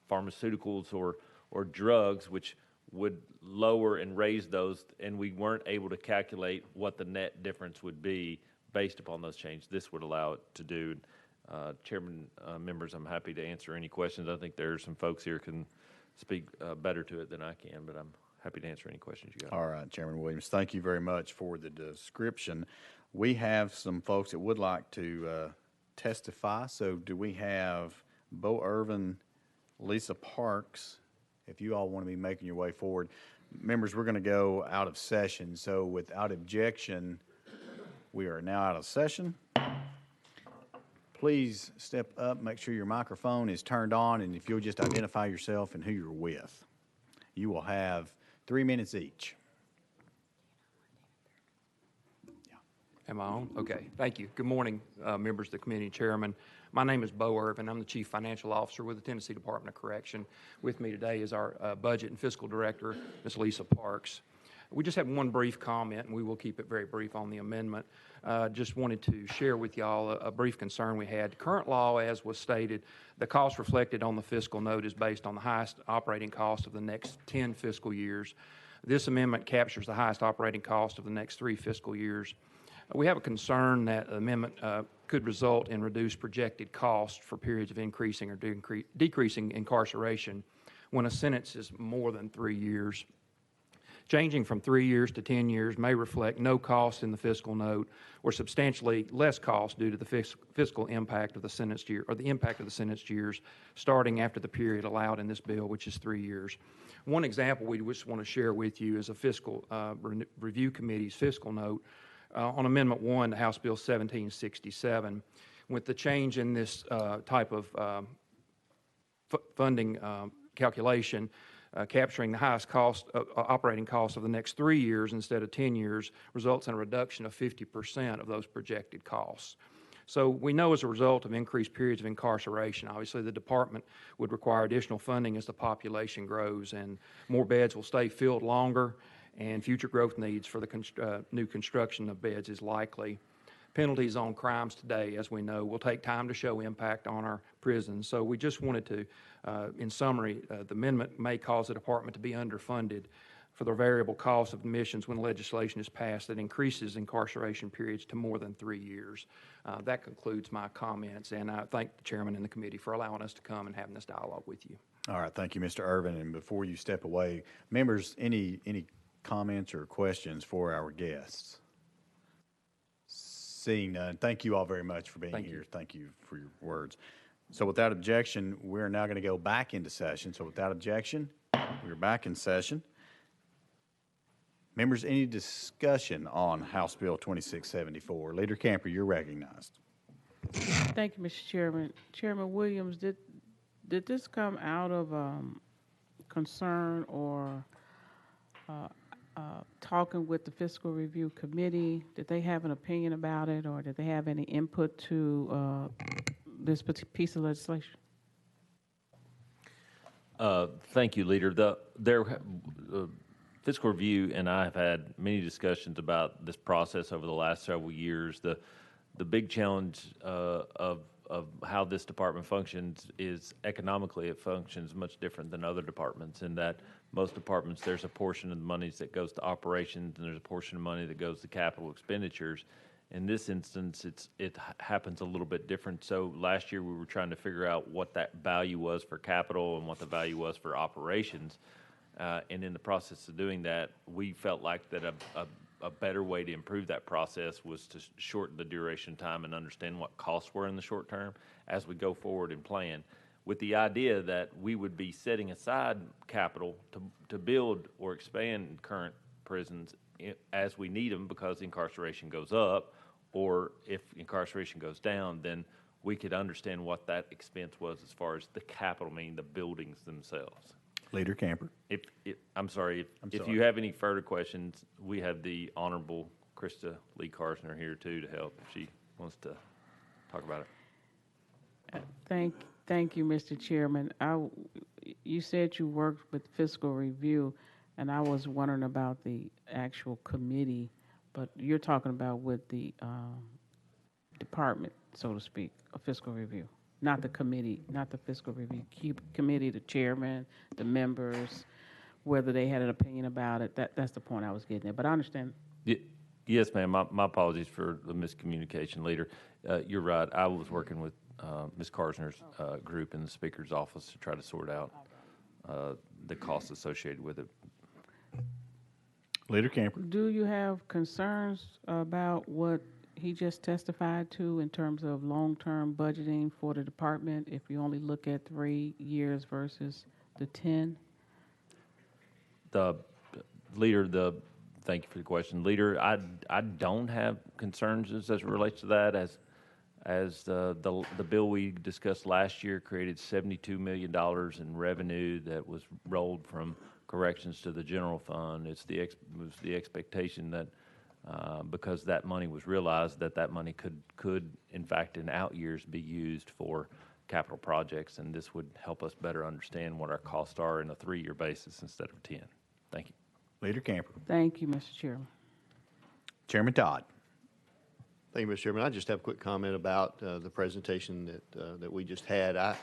pharmaceuticals or drugs, which would lower and raise those, and we weren't able to calculate what the net difference would be based upon those changes. This would allow it to do. Chairman, members, I'm happy to answer any questions. I think there are some folks here can speak better to it than I can, but I'm happy to answer any questions you got. All right, Chairman Williams, thank you very much for the description. We have some folks that would like to testify. So do we have Bo Irvin, Lisa Parks, if you all want to be making your way forward. Members, we're going to go out of session. So without objection, we are now out of session. Please step up, make sure your microphone is turned on, and if you'll just identify yourself and who you're with. You will have 3 minutes each. Am I on? Okay, thank you. Good morning, members of the committee, chairman. My name is Bo Irvin. I'm the Chief Financial Officer with the Tennessee Department of Correction. With me today is our Budget and Fiscal Director, Ms. Lisa Parks. We just have one brief comment, and we will keep it very brief on the amendment. Just wanted to share with y'all a brief concern we had. Current law, as was stated, the cost reflected on the fiscal note is based on the highest operating cost of the next 10 fiscal years. This amendment captures the highest operating cost of the next 3 fiscal years. We have a concern that the amendment could result in reduced projected costs for periods of increasing or decreasing incarceration when a sentence is more than 3 years. Changing from 3 years to 10 years may reflect no cost in the fiscal note or substantially less cost due to the fiscal impact of the sentenced year or the impact of the sentenced years starting after the period allowed in this bill, which is 3 years. One example we just want to share with you is a fiscal review committee's fiscal note on Amendment 1 to House Bill 1767. With the change in this type of funding calculation, capturing the highest cost operating costs of the next 3 years instead of 10 years results in a reduction of 50% of those projected costs. So we know as a result of increased periods of incarceration, obviously the department would require additional funding as the population grows and more beds will stay filled longer and future growth needs for the new construction of beds is likely. penalties on crimes today, as we know, will take time to show impact on our prisons. So we just wanted to, in summary, the amendment may cause the department to be underfunded for the variable cost of admissions when legislation is passed that increases incarceration periods to more than 3 years. That concludes my comments, and I thank the chairman and the committee for allowing us to come and having this dialogue with you. All right, thank you, Mr. Irvin. And before you step away, members, any comments or questions for our guests? Seeing none, thank you all very much for being here. Thank you for your words. So without objection, we're now going to go back into session. So without objection, we're back in session. Members, any discussion on House Bill 2674? Leader Camper, you're recognized. Thank you, Mr. Chairman. Chairman Williams, did this come out of concern or talking with the Fiscal Review Committee? Did they have an opinion about it, or did they have any input to this piece of legislation? Thank you, Leader. The Fiscal Review and I have had many discussions about this process over the last several years. The big challenge of how this department functions is economically it functions much different than other departments in that most departments there's a portion of the monies that goes to operations and there's a portion of money that goes to capital expenditures. In this instance, it happens a little bit different. So last year we were trying to figure out what that value was for capital and what the value was for operations. And in the process of doing that, we felt like that a better way to improve that process was to shorten the duration time and understand what costs were in the short term as we go forward and plan, with the idea that we would be setting aside capital to build or expand current prisons as we need them because incarceration goes up, or if incarceration goes down, then we could understand what that expense was as far as the capital, meaning the buildings themselves. Leader Camper. I'm sorry. If you have any further questions, we have the Honorable Krista Lee Karsner here too to help if she wants to talk about it. Thank you, Mr. Chairman. You said you worked with Fiscal Review, and I was wondering about the actual committee, but you're talking about with the department, so to speak, of Fiscal Review. Not the committee, not the Fiscal Review Committee, the chairman, the members, whether they had an opinion about it. That's the point I was getting at, but I understand. Yes, ma'am. My apologies for the miscommunication, Leader. You're right. I was working with Ms. Karsner's group in the Speaker's office to try to sort out the costs associated with it. Leader Camper. Do you have concerns about what he just testified to in terms of long-term budgeting for the department if you only look at 3 years versus the 10? Thank you for the question, Leader. I don't have concerns as it relates to that. As the bill we discussed last year created $72 million in revenue that was rolled from corrections to the general fund. It was the expectation that because that money was realized, that money could in fact in out years be used for capital projects, and this would help us better understand what our costs are in a 3-year basis instead of 10. Thank you. Leader Camper. Thank you, Mr. Chairman. Chairman Todd. Thank you, Mr. Chairman. I just have a quick comment about the presentation that we just had. I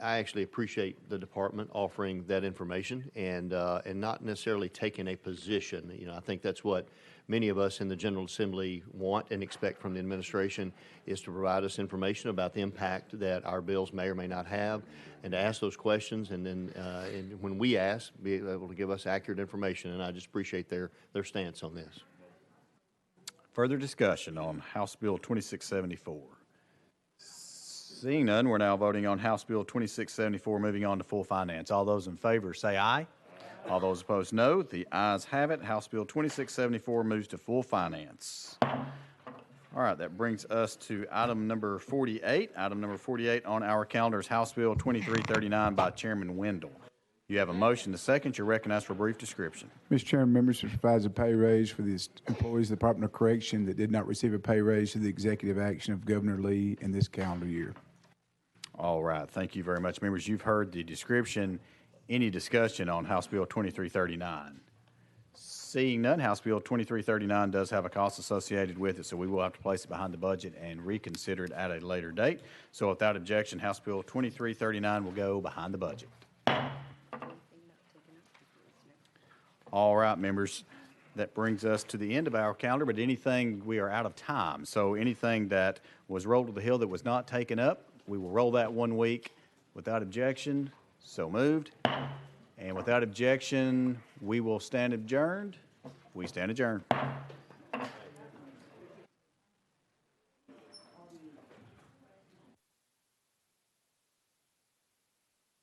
actually appreciate the department offering that information and not necessarily taking a position. You know, I think that's what many of us in the General Assembly want and expect from the administration, is to provide us information about the impact that our bills may or may not have, and to ask those questions, and then and when we ask, be able to give us accurate information. And I just appreciate their stance on this. Further discussion on House Bill 2674. Seeing none, we're now voting on House Bill 2674, moving on to full finance. All those in favor say aye. All those opposed, no. The ayes have it. House Bill 2674 moves to full finance. All right, that brings us to item number 48. Item number 48 on our calendar is House Bill 2339 by Chairman Wendell. You have a motion to second. You're recognized for a brief description. Mr. Chairman, members, this provides a pay raise for the employees of the Department of Correction that did not receive a pay raise to the executive action of Governor Lee in this calendar year. All right, thank you very much. Members, you've heard the description. Any discussion on House Bill 2339? Seeing none, House Bill 2339 does have a cost associated with it, so we will have to place it behind the budget and reconsider it at a later date. So without objection, House Bill 2339 will go behind the budget. All right, members, that brings us to the end of our calendar, but anything, we are out of time. So anything that was rolled to the hill that was not taken up, we will roll that 1 week. Without objection, so moved. And without objection, we will stand adjourned. We stand adjourned.